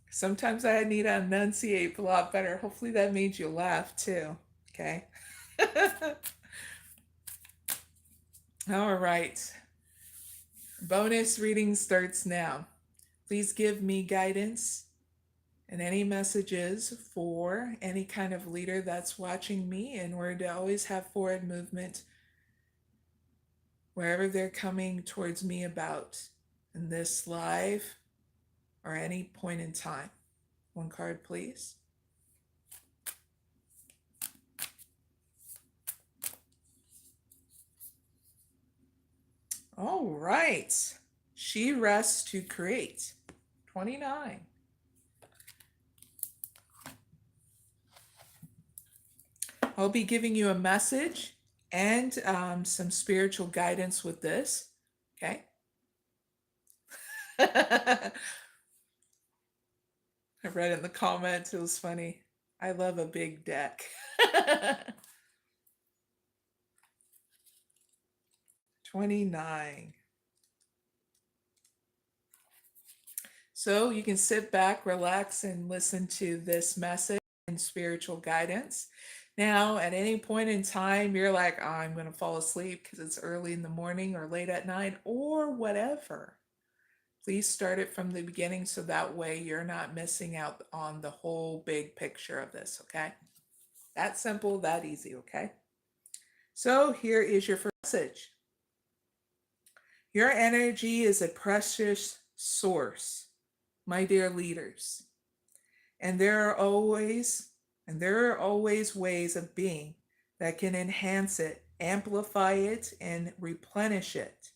[SPEAKER 1] Sometimes I need to enunciate a lot better. Hopefully that made you laugh too, okay? All right. Bonus reading starts now. Please give me guidance and any messages for any kind of leader that's watching me in order to always have forward movement wherever they're coming towards me about in this live or any point in time. One card, please. All right. She rests to create. 29. I'll be giving you a message and some spiritual guidance with this, okay? I read in the comments, it was funny. I love a big deck. 29. So you can sit back, relax, and listen to this message and spiritual guidance. Now, at any point in time, you're like, oh, I'm going to fall asleep because it's early in the morning or late at night or whatever. Please start it from the beginning so that way you're not missing out on the whole big picture of this, okay? That simple, that easy, okay? So here is your first message. Your energy is a precious source, my dear leaders. And there are always ways of being that can enhance it, amplify it, and replenish it.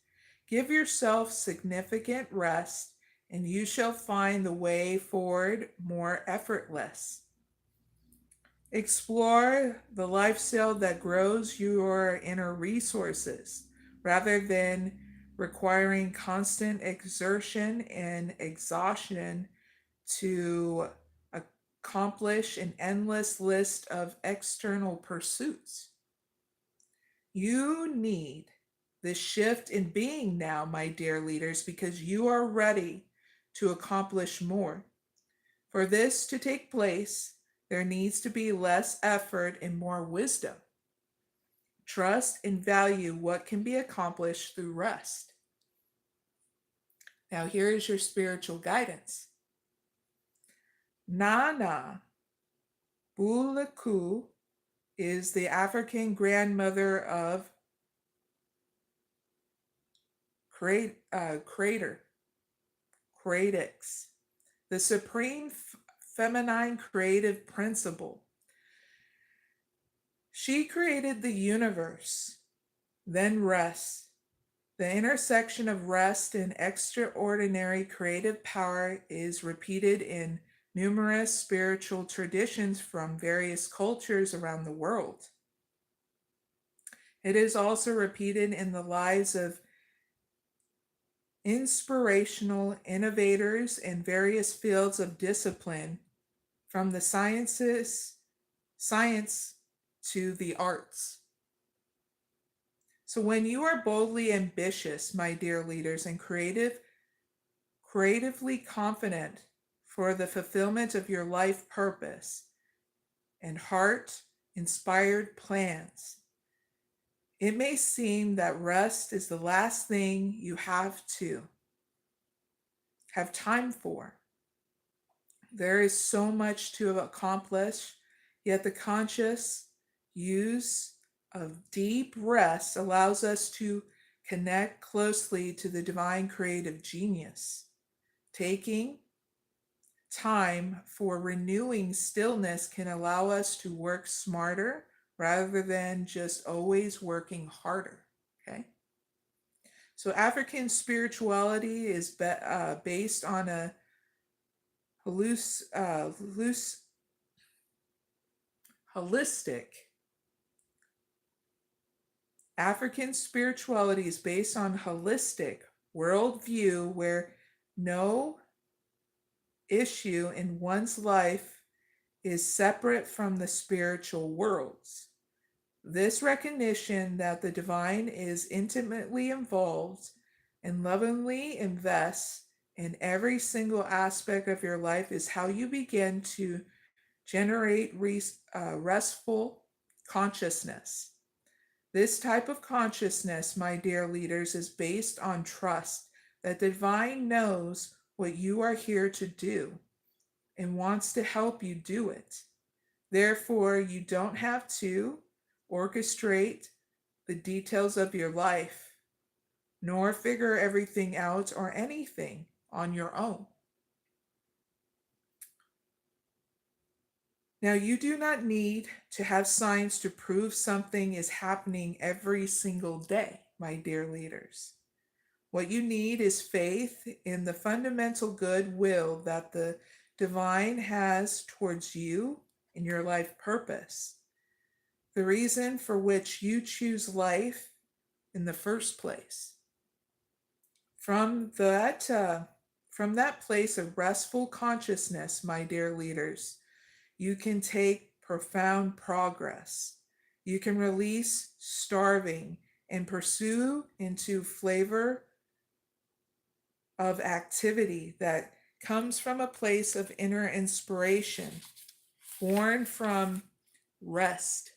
[SPEAKER 1] Give yourself significant rest, and you shall find the way forward more effortless. Explore the lifestyle that grows your inner resources rather than requiring constant exertion and exhaustion to accomplish an endless list of external pursuits. You need this shift in being now, my dear leaders, because you are ready to accomplish more. For this to take place, there needs to be less effort and more wisdom. Trust and value what can be accomplished through rest. Now, here is your spiritual guidance. Nana Bulaku is the African grandmother of Cratix, the supreme feminine creative principle. She created the universe, then rest. The intersection of rest and extraordinary creative power is repeated in numerous spiritual traditions from various cultures around the world. It is also repeated in the lives of inspirational innovators in various fields of discipline, from the science to the arts. So when you are boldly ambitious, my dear leaders, and creatively confident for the fulfillment of your life purpose and heart-inspired plans, it may seem that rest is the last thing you have time for. There is so much to accomplish, yet the conscious use of deep rest allows us to connect closely to the divine creative genius. Taking time for renewing stillness can allow us to work smarter rather than just always working harder. Okay. So African spirituality is based on a holistic. African spirituality is based on holistic worldview where no issue in one's life is separate from the spiritual worlds. This recognition that the divine is intimately involved and lovingly invests in every single aspect of your life is how you begin to generate restful consciousness. This type of consciousness, my dear leaders, is based on trust that the divine knows what you are here to do and wants to help you do it. Therefore, you don't have to orchestrate the details of your life, nor figure everything out or anything on your own. Now, you do not need to have signs to prove something is happening every single day, my dear leaders. What you need is faith in the fundamental goodwill that the divine has towards you and your life purpose, the reason for which you choose life in the first place. From that place of restful consciousness, my dear leaders, you can take profound progress. You can release starving and pursue into flavor of activity that comes from a place of inner inspiration, born from rest.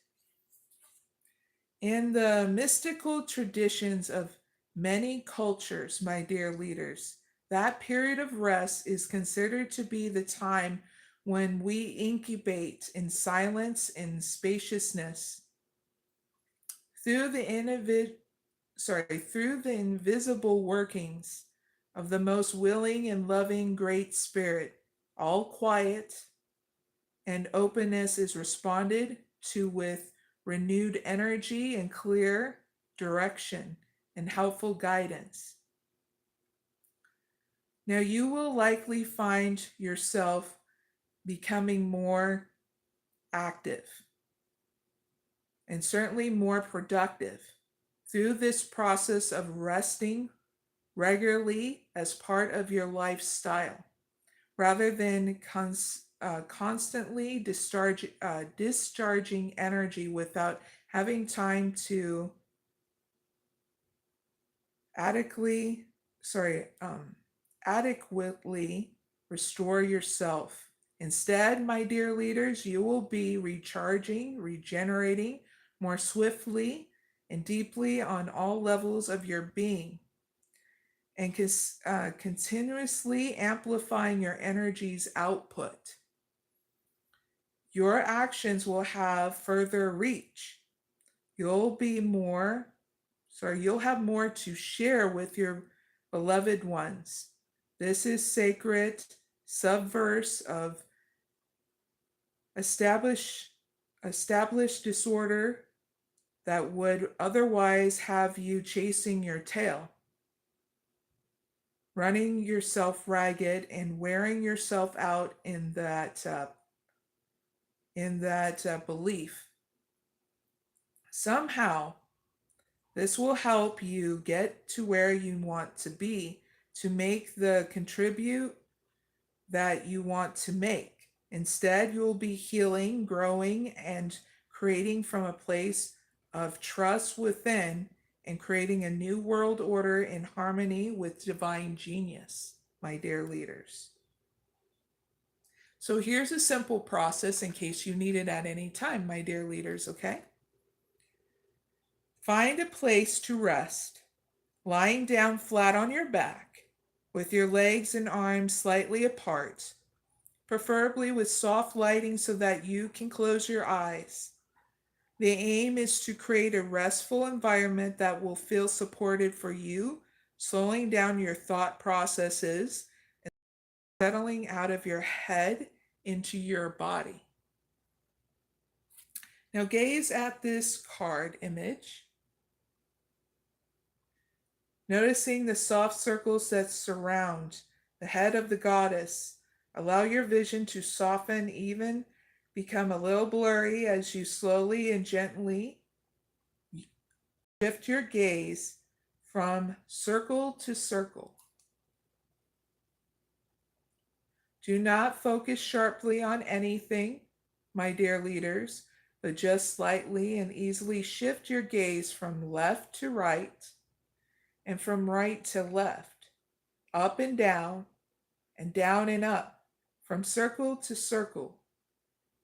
[SPEAKER 1] In the mystical traditions of many cultures, my dear leaders, that period of rest is considered to be the time when we incubate in silence and spaciousness. Through the invisible workings of the most willing and loving Great Spirit, all quiet and openness is responded to with renewed energy and clear direction and helpful guidance. Now, you will likely find yourself becoming more active and certainly more productive through this process of resting regularly as part of your lifestyle, rather than constantly discharging energy without having time to adequately, adequately restore yourself. Instead, my dear leaders, you will be recharging, regenerating more swiftly and deeply on all levels of your being, and continuously amplifying your energy's output. Your actions will have further reach. You'll have more to share with your beloved ones. This is sacred subverse of established disorder that would otherwise have you chasing your tail, running yourself ragged and wearing yourself out in that belief. Somehow, this will help you get to where you want to be, to make the contribute that you want to make. Instead, you'll be healing, growing, and creating from a place of trust within, and creating a new world order in harmony with divine genius, my dear leaders. So here's a simple process in case you need it at any time, my dear leaders, okay? Find a place to rest, lying down flat on your back, with your legs and arms slightly apart, preferably with soft lighting so that you can close your eyes. The aim is to create a restful environment that will feel supported for you, slowing down your thought processes and settling out of your head into your body. Now gaze at this card image, noticing the soft circles that surround the head of the goddess. Allow your vision to soften, even become a little blurry, as you slowly and gently shift your gaze from circle to circle. Do not focus sharply on anything, my dear leaders, but just slightly and easily shift your gaze from left to right and from right to left, up and down and up, from circle to circle.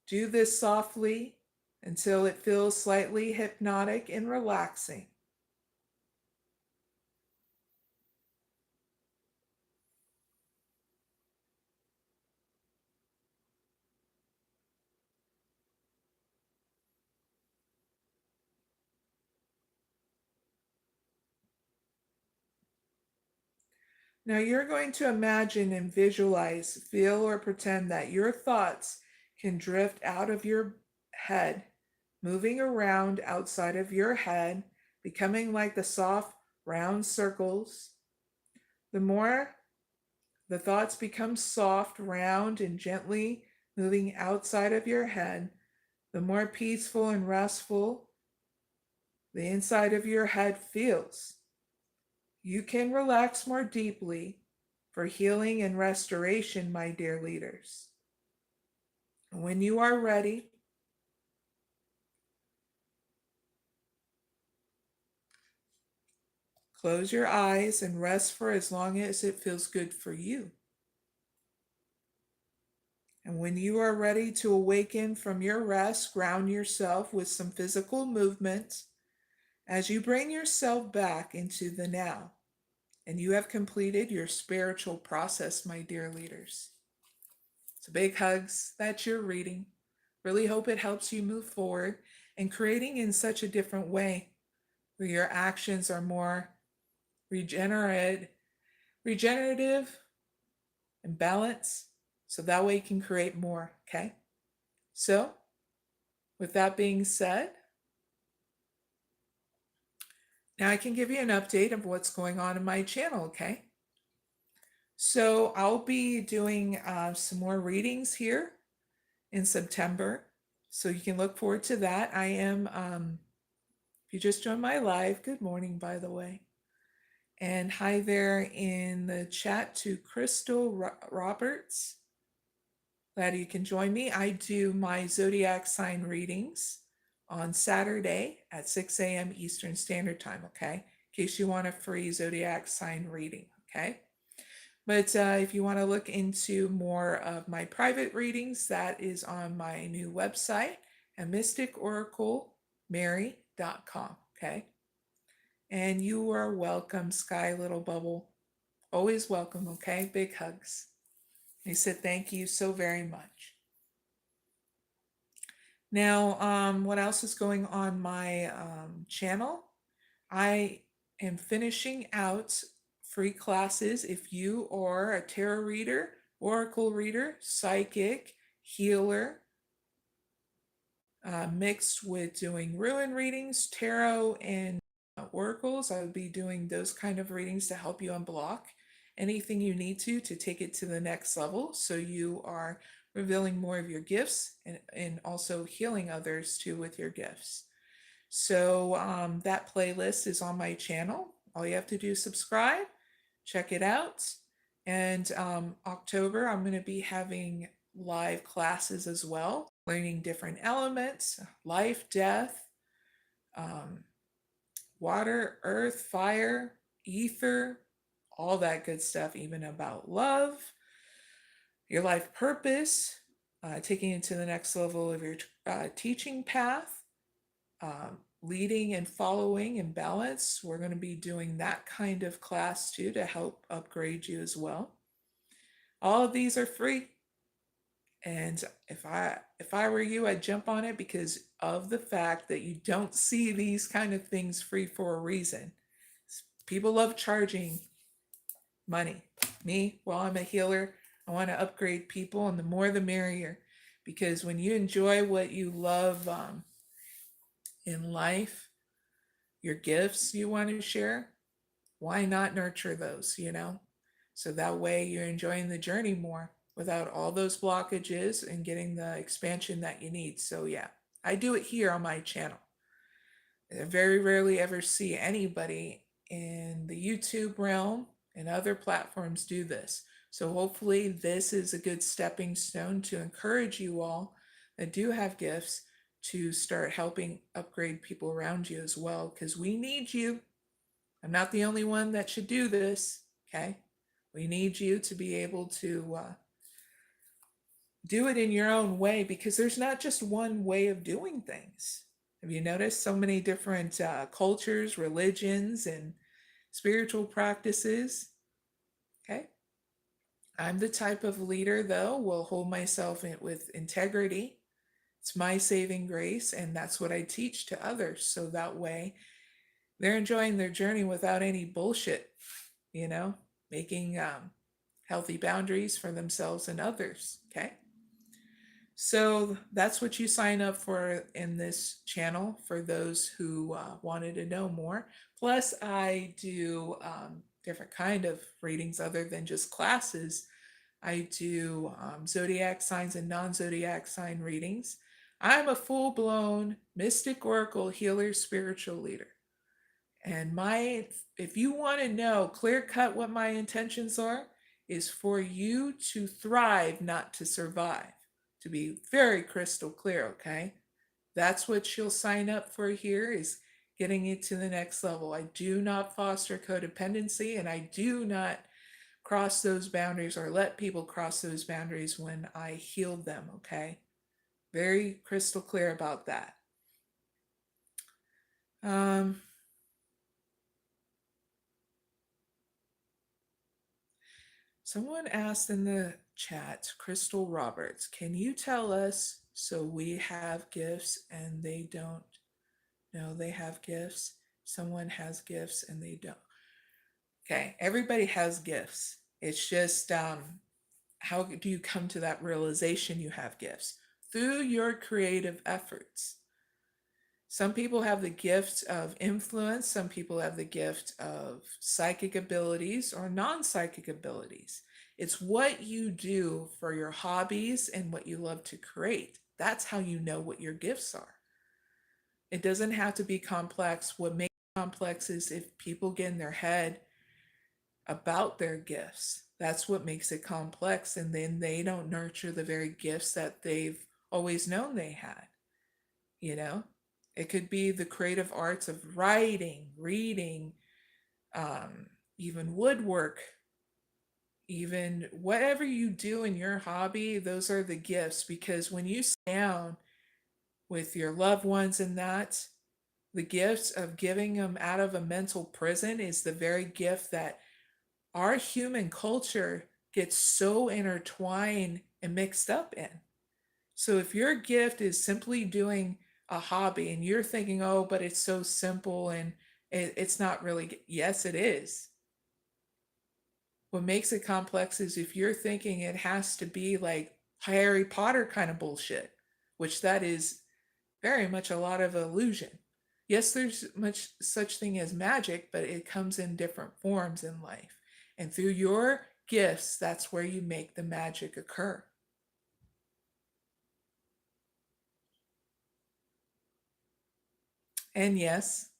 [SPEAKER 1] Do this softly until it feels slightly hypnotic and relaxing. Now you're going to imagine and visualize, feel, or pretend that your thoughts can drift out of your head, moving around outside of your head, becoming like the soft, round circles. The more the thoughts become soft, round, and gently moving outside of your head, the more peaceful and restful the inside of your head feels. You can relax more deeply for healing and restoration, my dear leaders. When you are ready, close your eyes and rest for as long as it feels good for you. And when you are ready to awaken from your rest, ground yourself with some physical movement as you bring yourself back into the now. And you have completed your spiritual process, my dear leaders. So big hugs. That's your reading. Really hope it helps you move forward and creating in such a different way where your actions are more regenerative and balanced, so that way you can create more, okay? So with that being said, now I can give you an update of what's going on in my channel, okay? So I'll be doing some more readings here in September. So you can look forward to that. I am, if you just joined my live, good morning, by the way. And hi there in the chat to Crystal Roberts. Glad you can join me. I do my zodiac sign readings on Saturday at 6 a.m. Eastern Standard Time, okay? In case you want a free zodiac sign reading, okay? But if you want to look into more of my private readings, that is on my new website at mysticoraclemary.com, okay? And you are welcome, Sky Little Bubble. Always welcome, okay? Big hugs. They said thank you so very much. Now, what else is going on my channel? I am finishing out free classes. If you are a tarot reader, oracle reader, psychic, healer, mixed with doing ruin readings, tarot, and oracles, I would be doing those kind of readings to help you unblock anything you need to take it to the next level. So you are revealing more of your gifts and also healing others too with your gifts. So that playlist is on my channel. All you have to do is subscribe, check it out. And October, I'm going to be having live classes as well, learning different elements, life, death, water, earth, fire, ether, all that good stuff, even about love, your life purpose, taking it to the next level of your teaching path, leading and following in balance. We're going to be doing that kind of class too to help upgrade you as well. All of these are free. And if I were you, I'd jump on it because of the fact that you don't see these kind of things free for a reason. People love charging money. Me, well, I'm a healer. I want to upgrade people, and the more the merrier. Because when you enjoy what you love in life, your gifts you want to share, why not nurture those, So that way you're enjoying the journey more without all those blockages and getting the expansion that you need. So yeah, I do it here on my channel. I very rarely ever see anybody in the YouTube realm and other platforms do this. So hopefully this is a good stepping stone to encourage you all that do have gifts to start helping upgrade people around you as well, because we need you. I'm not the only one that should do this, okay? We need you to be able to do it in your own way, because there's not just one way of doing things. Have you noticed so many different cultures, religions, and spiritual practices? Okay. I'm the type of leader, though, will hold myself with integrity. It's my saving grace, and that's what I teach to others. So that way they're enjoying their journey without any bullshit, making healthy boundaries for themselves and others. Okay. So that's what you sign up for in this channel for those who wanted to know more. Plus, I do different kind of readings other than just classes. I do zodiac signs and non-zodiac sign readings. I'm a full-blown mystic oracle healer, spiritual leader. And if you want to know clear cut what my intentions are, is for you to thrive, not to survive. To be very crystal clear, okay? That's what you'll sign up for here, is getting it to the next level. I do not foster codependency, and I do not cross those boundaries or let people cross those boundaries when I heal them, okay? Very crystal clear about that. Someone asked in the chat, Crystal Roberts, can you tell us so we have gifts and they don't know they have gifts? Someone has gifts and they don't. Okay, everybody has gifts. It's just how do you come to that realization you have gifts? Through your creative efforts. Some people have the gift of influence. Some people have the gift of psychic abilities or non-psychic abilities. It's what you do for your hobbies and what you love to create. That's how you know what your gifts are. It doesn't have to be complex. What makes it complex is if people get in their head about their gifts. That's what makes it complex. And then they don't nurture the very gifts that they've always known they had. You know, it could be the creative arts of writing, reading, um, even woodwork, even whatever you do in your hobby, those are the gifts. Because when you sit down with your loved ones and that, the gifts of giving them out of a mental prison is the very gift that our human culture gets so intertwined and mixed up in. So if your gift is simply doing a hobby and you're thinking, oh, but it's so simple and it's not really, yes, it is. What makes it complex is if you're thinking it has to be like Harry Potter kind of bullshit, which that is very much a lot of illusion. Yes, there's much such thing as magic, but it comes in different forms in life. And through your gifts, that's where you make the magic occur. And yes,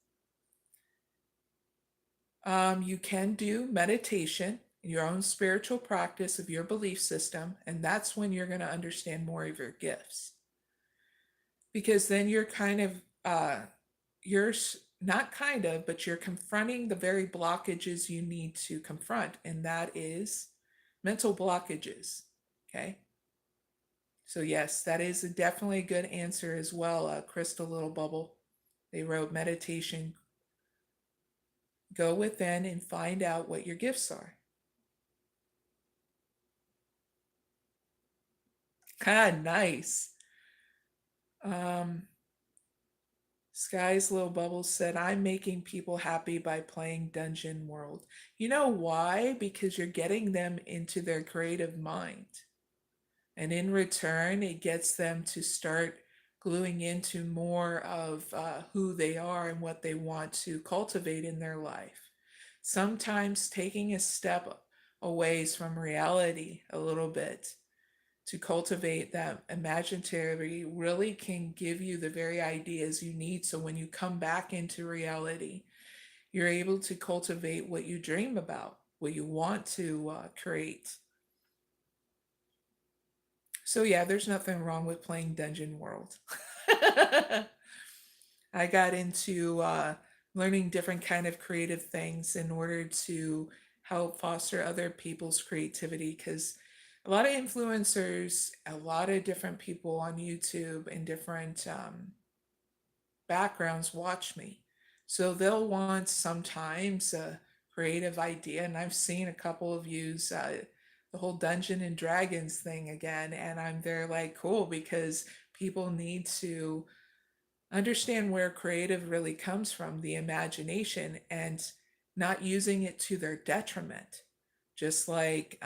[SPEAKER 1] you can do meditation, your own spiritual practice of your belief system, and that's when you're going to understand more of your gifts. Because then you're kind of, you're not kind of, but you're confronting the very blockages you need to confront, and that is mental blockages. Okay. So, yes, that is definitely a good answer as well, Crystal Little Bubble. They wrote meditation, go within and find out what your gifts are. Ah, nice. Um, Sky's Little Bubbles said, I'm making people happy by playing Dungeon World. You know why? Because you're getting them into their creative mind. And in return, it gets them to start gluing into more of who they are and what they want to cultivate in their life. Sometimes taking a step away from reality a little bit to cultivate that imaginary really can give you the very ideas you need. So when you come back into reality, you're able to cultivate what you dream about, what you want to create. So yeah, there's nothing wrong with playing Dungeon World. I got into learning different kind of creative things in order to help foster other people's creativity because a lot of influencers, a lot of different people on YouTube and different backgrounds watch me. So they'll want sometimes a creative idea, and I've seen a couple of use the whole Dungeon and Dragons thing again, and I'm there like cool because people need to understand where creative really comes from, the imagination, and not using it to their detriment. Just like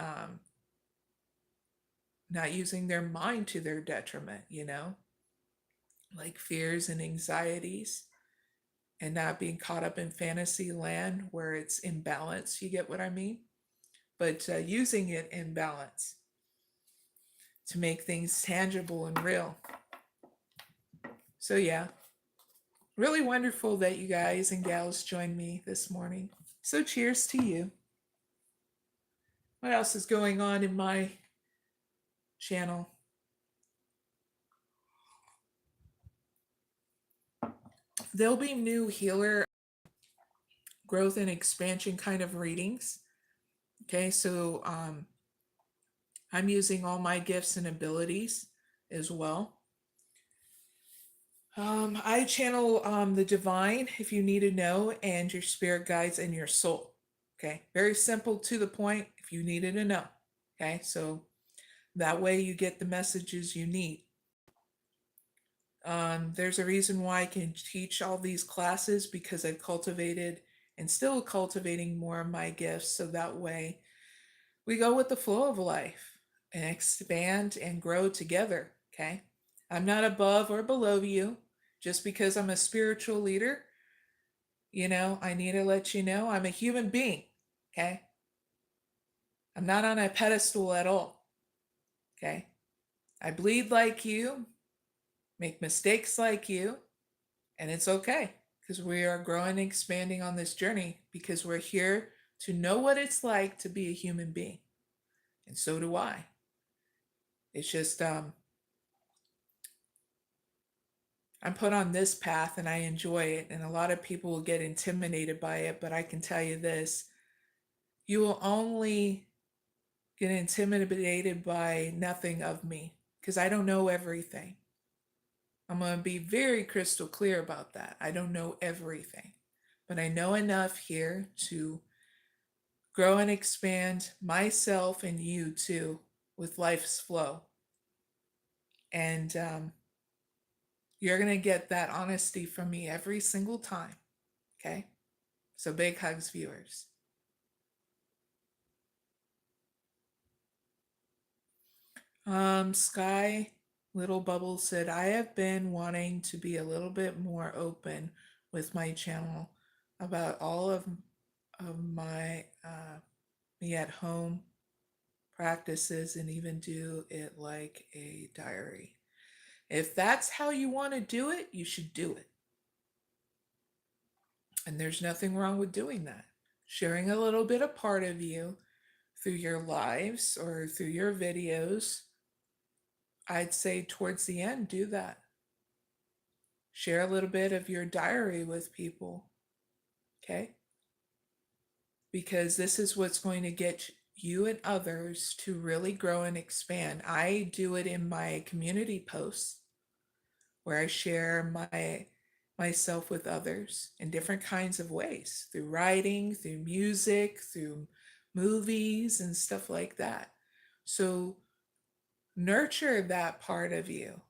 [SPEAKER 1] not using their mind to their detriment, like fears and anxieties, and not being caught up in fantasy land where it's imbalance. You get what I mean? But using it in balance to make things tangible and real. So, yeah, really wonderful that you guys and gals joined me this morning. So, cheers to you. What else is going on in my channel? There'll be new healer growth and expansion kind of readings. Okay, so I'm using all my gifts and abilities as well. I channel the divine if you need to know, and your spirit guides and your soul. Okay, very simple to the point if you needed to know. Okay, so that way you get the messages you need. There's a reason why I can teach all these classes because I've cultivated and still cultivating more of my gifts so that way we go with the flow of life and expand and grow together. Okay, I'm not above or below you just because I'm a spiritual leader. I need to let you know I'm a human being. Okay, I'm not on a pedestal at all. Okay. I bleed like you, make mistakes like you, and it's okay because we are growing and expanding on this journey because we're here to know what it's like to be a human being. And so do I. It's just, I'm put on this path and I enjoy it. And a lot of people will get intimidated by it, but I can tell you this, you will only get intimidated by nothing of me because I don't know everything. I'm going to be very crystal clear about that. I don't know everything, but I know enough here to grow and expand myself and you too with life's flow. And you're going to get that honesty from me every single time. Okay. So big hugs, viewers. Sky Little Bubble said, I have been wanting to be a little bit more open with my channel about all of my me at home practices and even do it like a diary. If that's how you want to do it, you should do it. And there's nothing wrong with doing that. Sharing a little bit of part of you through your lives or through your videos, I'd say towards the end, do that. Share a little bit of your diary with people, okay? Because this is what's going to get you and others to really grow and expand. I do it in my community posts where I share myself with others in different kinds of ways, through writing, through music, through movies and stuff like that. So nurture that part of you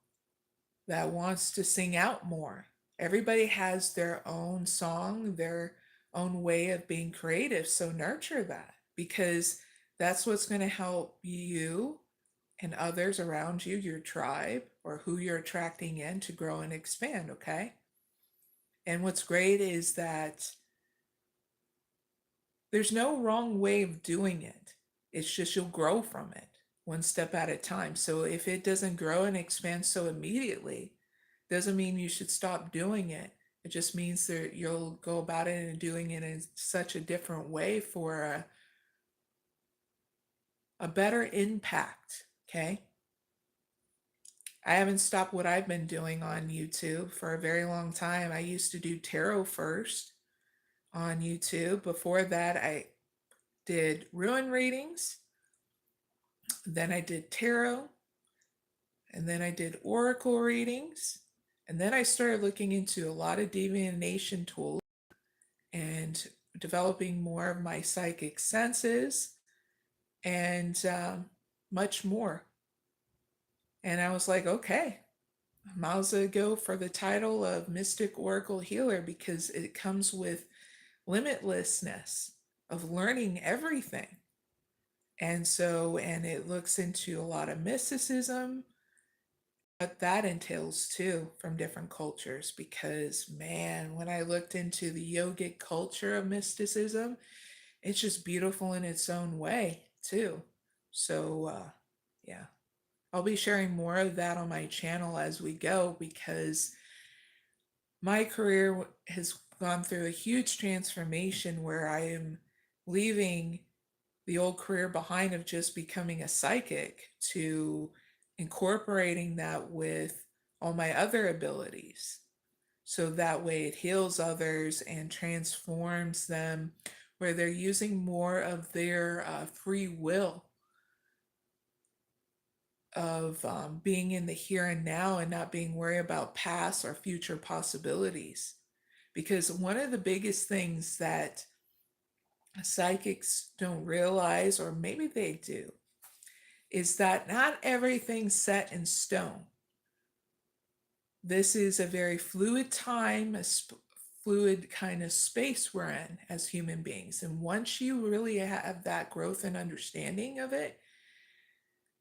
[SPEAKER 1] that wants to sing out more. Everybody has their own song, their own way of being creative. So nurture that because that's what's going to help you and others around you, your tribe, or who you're attracting in to grow and expand, okay? And what's great is that there's no wrong way of doing it. It's just you'll grow from it one step at a time. So if it doesn't grow and expand so immediately, doesn't mean you should stop doing it. It just means that you'll go about it and doing it in such a different way for a better impact, okay? I haven't stopped what I've been doing on YouTube for a very long time. I used to do tarot first on YouTube. Before that, I did ruin readings. Then I did tarot. And then I did oracle readings. And then I started looking into a lot of divination tools and developing more of my psychic senses and much more. And I was like, okay, I might as well go for the title of Mystic Oracle Healer because it comes with limitlessness of learning everything. And so, and it looks into a lot of mysticism, what that entails too from different cultures. Because, man, when I looked into the yogic culture of mysticism, it's just beautiful in its own way too. So, yeah. I'll be sharing more of that on my channel as we go because my career has gone through a huge transformation where I am leaving the old career behind of just becoming a psychic to incorporating that with all my other abilities. So that way it heals others and transforms them where they're using more of their free will of being in the here and now and not being worried about past or future possibilities. Because one of the biggest things that psychics don't realize, or maybe they do, is that not everything's set in stone. This is a very fluid time, fluid kind of space we're in as human beings. And once you really have that growth and understanding of it,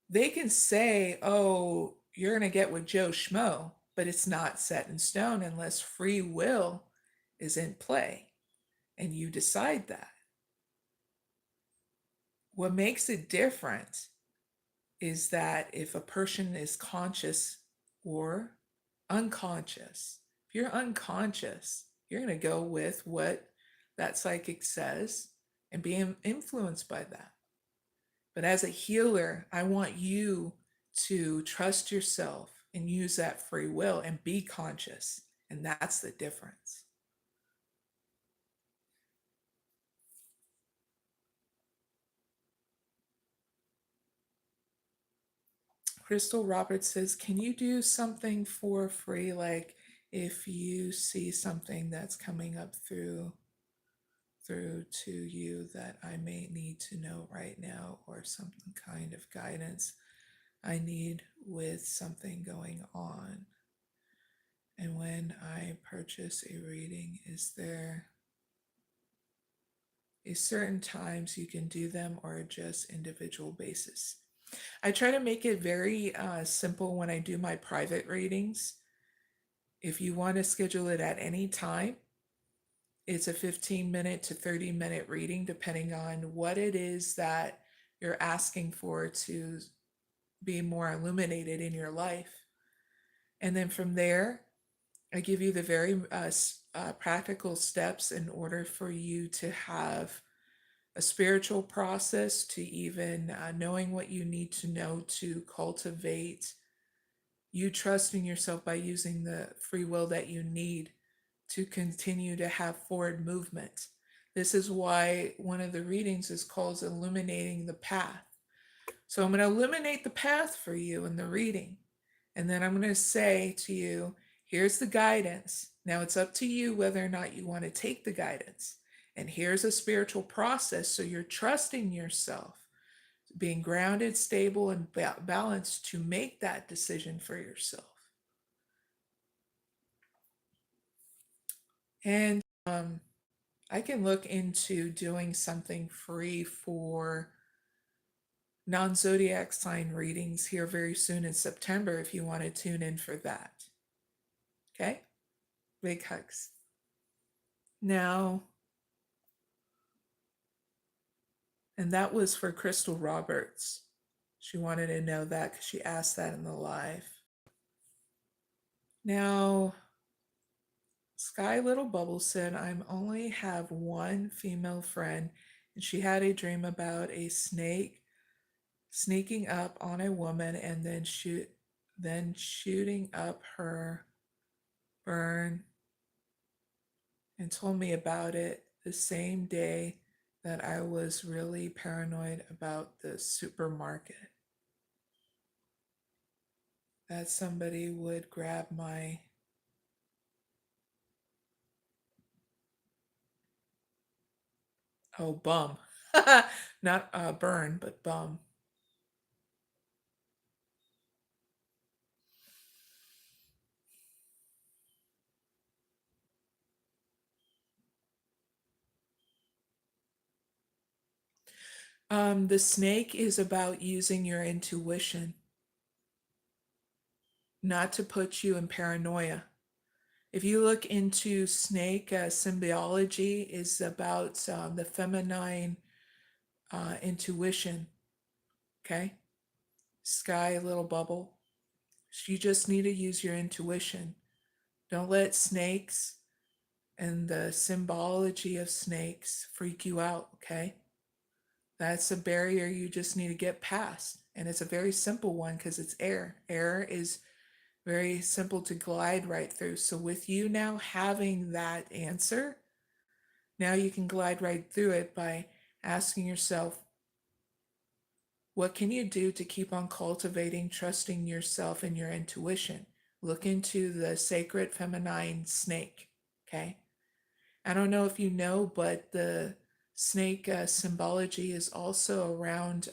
[SPEAKER 1] they can say, oh, you're going to get with Joe Schmo, but it's not set in stone unless free will is in play and you decide that. What makes it different is that if a person is conscious or unconscious, if you're unconscious, you're going to go with what that psychic says and be influenced by that. But as a healer, I want you to trust yourself and use that free will and be conscious. And that's the difference. Crystal Roberts says, can you do something for free? Like if you see something that's coming up through to you that I may need to know right now, or some kind of guidance I need with something going on. And when I purchase a reading, is there a certain times you can do them or just individual basis? I try to make it very simple when I do my private readings. If you want to schedule it at any time, it's a 15-minute to 30-minute reading, depending on what it is that you're asking for to be more illuminated in your life. And then from there, I give you the very practical steps in order for you to have a spiritual process, to even knowing what you need to know to cultivate you trusting yourself by using the free will that you need to continue to have forward movement. This is why one of the readings is called Illuminating the Path. So I'm going to illuminate the path for you in the reading. And then I'm going to say to you, here's the guidance. Now it's up to you whether or not you want to take the guidance. And here's a spiritual process. So you're trusting yourself, being grounded, stable, and balanced to make that decision for yourself. And I can look into doing something free for non-zodiac sign readings here very soon in September if you want to tune in for that. Okay? Big hugs. Now, and that was for Crystal Roberts. She wanted to know that because she asked that in the live. Now, Sky Little Bubble said, I only have one female friend, and she had a dream about a snake sneaking up on a woman and then shooting up her burn, and told me about it the same day that I was really paranoid about the supermarket. That somebody would grab my bum. Not burn, but bum. The snake is about using your intuition, not to put you in paranoia. If you look into snake symbology, is about the feminine intuition. Okay, Sky Little Bubble. You just need to use your intuition. Don't let snakes and the symbology of snakes freak you out. Okay, that's a barrier you just need to get past, and it's a very simple one because it's air. Air is very simple to glide right through. So with you now having that answer, now you can glide right through it by asking yourself, what can you do to keep on cultivating, trusting yourself and your intuition? Look into the sacred feminine snake. Okay. I don't know if you know, but the snake symbology is also around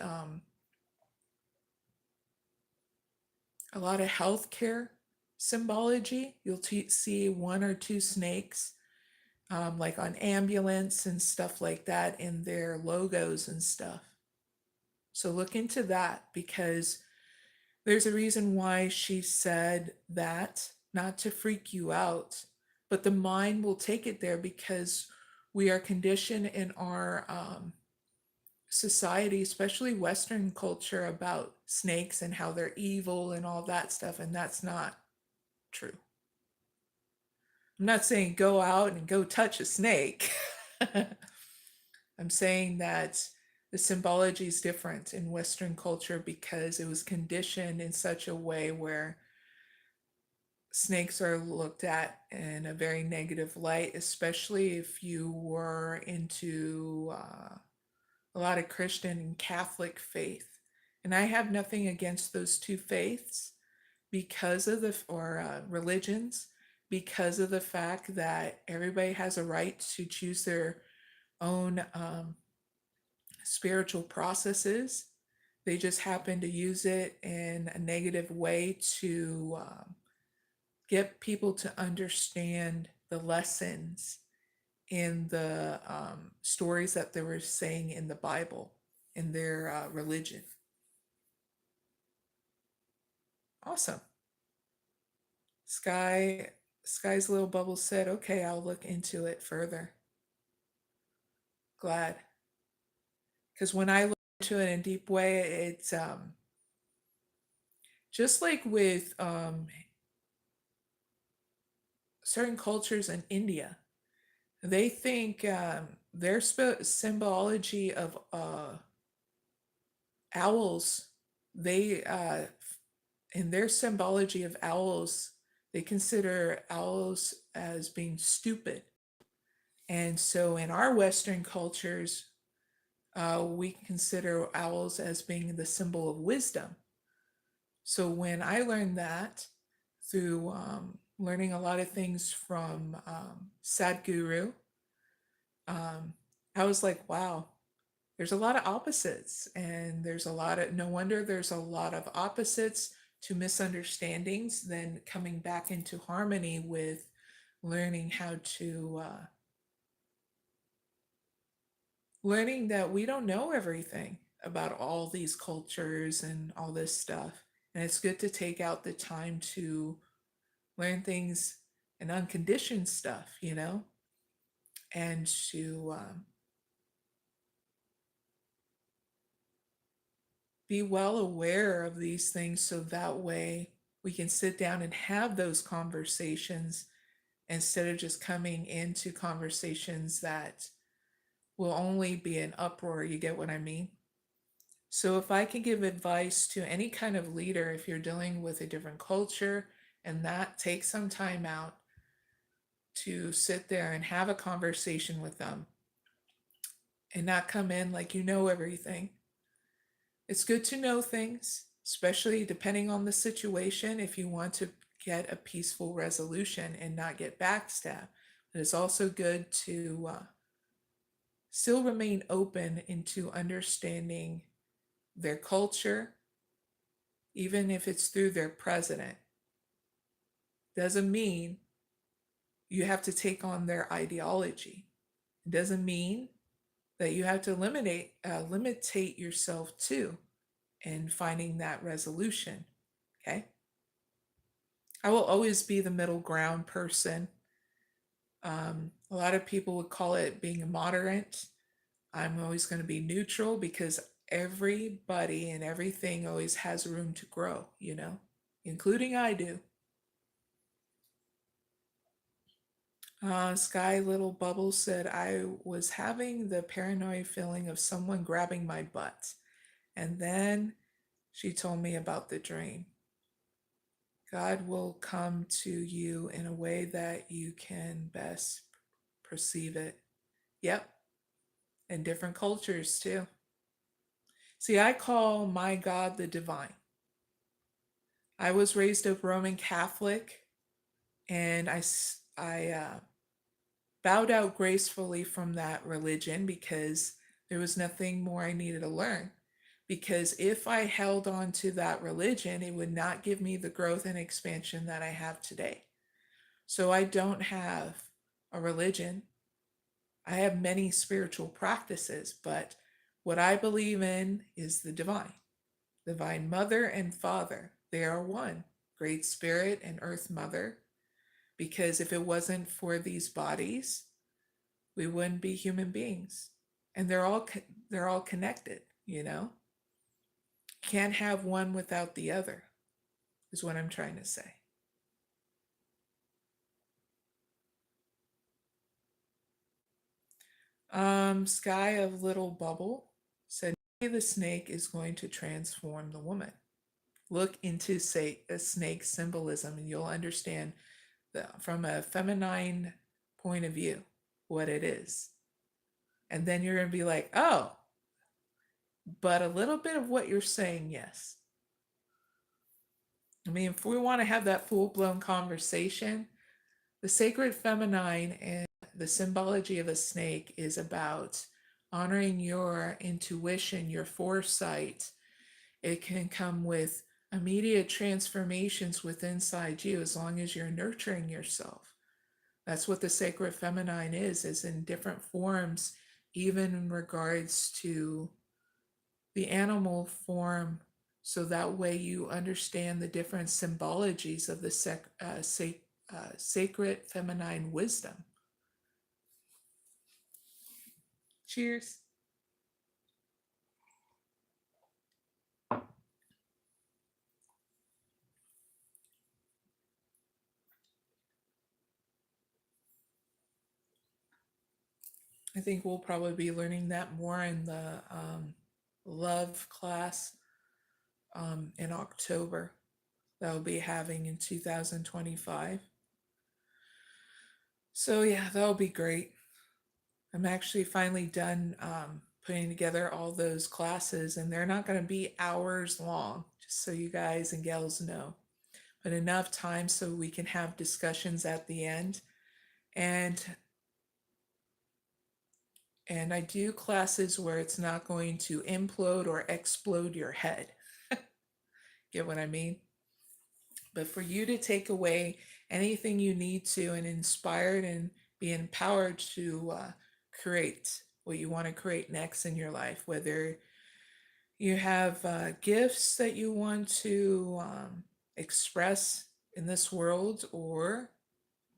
[SPEAKER 1] a lot of healthcare symbology. You'll see one or two snakes, like on ambulance and stuff like that, in their logos and stuff. So look into that, because there's a reason why she said that, not to freak you out, but the mind will take it there because we are conditioned in our society, especially Western culture, about snakes and how they're evil and all that stuff, and that's not true. I'm not saying go out and go touch a snake. I'm saying that the symbology is different in Western culture because it was conditioned in such a way where snakes are looked at in a very negative light, especially if you were into a lot of Christian and Catholic faith. And I have nothing against those two faiths because of the, or religions, because of the fact that everybody has a right to choose their own spiritual processes. They just happen to use it in a negative way to get people to understand the lessons in the stories that they were saying in the Bible, in their religion. Awesome. Sky's little bubble said, okay, I'll look into it further. Glad. Because when I look into it in a deep way, it's just like with certain cultures in India, they think their symbology of owls, they in their symbology of owls, they consider owls as being stupid. And so in our Western cultures, we consider owls as being the symbol of wisdom. So when I learned that through learning a lot of things from Sadhguru, I was like, wow, there's a lot of opposites. And there's a lot of, no wonder there's a lot of opposites to misunderstandings, then coming back into harmony with learning how to learning that we don't know everything about all these cultures and all this stuff. And it's good to take out the time to learn things and unconditioned stuff, you know, and to be well aware of these things so that way we can sit down and have those conversations instead of just coming into conversations that will only be an uproar. You get what I mean? So if I can give advice to any kind of leader, if you're dealing with a different culture, and that take some time out to sit there and have a conversation with them and not come in like you know everything. It's good to know things, especially depending on the situation, if you want to get a peaceful resolution and not get backstabbed. But it's also good to still remain open into understanding their culture, even if it's through their president. Doesn't mean you have to take on their ideology. It doesn't mean that you have to limitate yourself too in finding that resolution. Okay. I will always be the middle ground person. A lot of people would call it being a moderate. I'm always going to be neutral because everybody and everything always has room to grow, you know, including I do. Sky Little Bubble said, I was having the paranoid feeling of someone grabbing my butt. And then she told me about the dream. God will come to you in a way that you can best perceive it. Yep. In different cultures too. See, I call my God the divine. I was raised a Roman Catholic, and I bowed out gracefully from that religion because there was nothing more I needed to learn. Because if I held on to that religion, it would not give me the growth and expansion that I have today. So I don't have a religion. I have many spiritual practices, but what I believe in is the divine mother and father. They are one, great spirit and earth mother, because if it wasn't for these bodies, we wouldn't be human beings. and they're all connected, you know? Can't have one without the other, is what I'm trying to say. Sky of Little Bubble said the snake is going to transform the woman. Look into say a snake symbolism and you'll understand from a feminine point of view what it is. And then you're going to be like, oh, but a little bit of what you're saying, yes. I mean, if we want to have that full-blown conversation, the sacred feminine and the symbology of a snake is about honoring your intuition, your foresight. It can come with immediate transformations within inside you as long as you're nurturing yourself. That's what the sacred feminine is in different forms, even in regards to the animal form, so that way you understand the different symbologies of the sacred feminine wisdom. Cheers. I think we'll probably be learning that more in the love class in October that I'll be having in 2025. So yeah, that'll be great. I'm actually finally done putting together all those classes, and they're not going to be hours long, just so you guys and gals know, but enough time so we can have discussions at the end. And I do classes where it's not going to implode or explode your head. Get what I mean? But for you to take away anything you need to and inspired and be empowered to create what you want to create next in your life, whether you have gifts that you want to express in this world or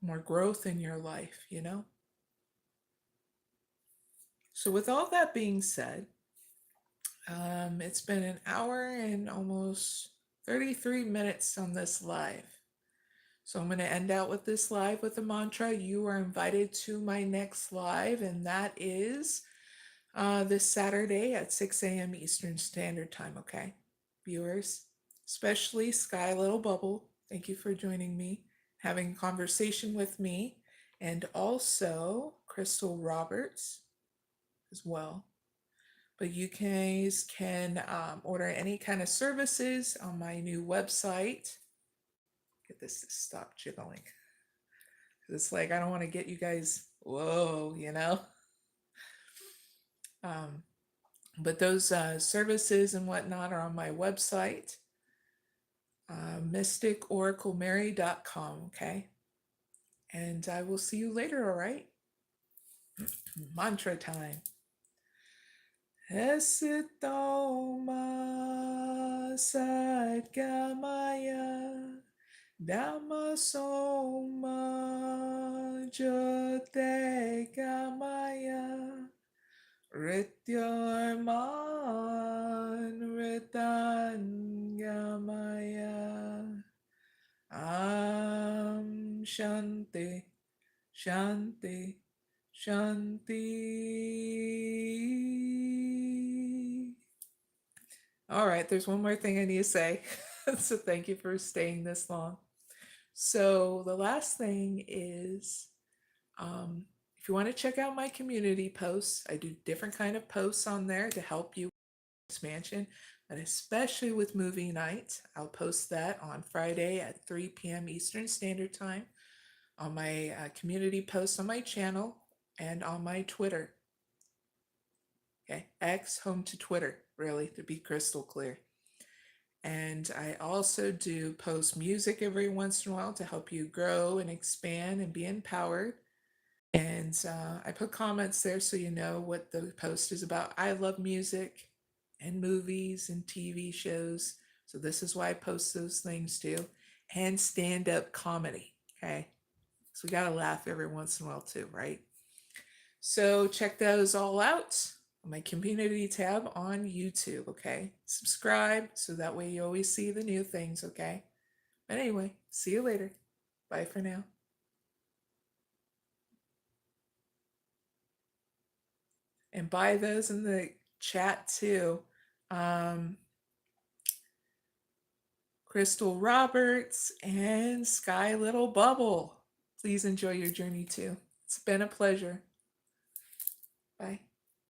[SPEAKER 1] more growth in your life, you know? So, with all that being said, it's been an hour and almost 33 minutes on this live. So I'm going to end out with this live with a mantra. You are invited to my next live, and that is this Saturday at 6 a.m. Eastern Standard Time, okay? Viewers, especially Sky Little Bubble, thank you for joining me, having a conversation with me, and also Crystal Roberts as well. But you guys can order any kind of services on my new website. Get this to stop jiggling. It's like, I don't want to get you guys, whoa, you know? But those services and whatnot are on my website, mysticoraclemary.com, okay? And I will see you later, all right? Mantra time. 𝐼ᴇʟᴏᴍᴇ Dhammasomajotegamaya Rityaman Shanti Shanti Shanti. All right, there's one more thing I need to say. So thank you for staying this long. So the last thing is, if you want to check out my community posts, I do different kind of posts on there to help you with expansion, but especially with movie night. I'll post that on Friday at 3 p.m. Eastern Standard Time on my community posts on my channel and on my Twitter. Okay, X, home to Twitter, really, to be crystal clear. And I also do post music every once in a while to help you grow and expand and be empowered. And I put comments there so you know what the post is about. I love music and movies and TV shows. So this is why I post those things too. And stand-up comedy, okay? So we gotta laugh every once in a while too, right? So check those all out. my community tab on YouTube, okay? Subscribe so that way you always see the new things, okay? But anyway, see you later. Bye for now. And buy those in the chat too. Crystal Roberts and Sky Little Bubble. Please enjoy your journey too. It's been a pleasure. Bye.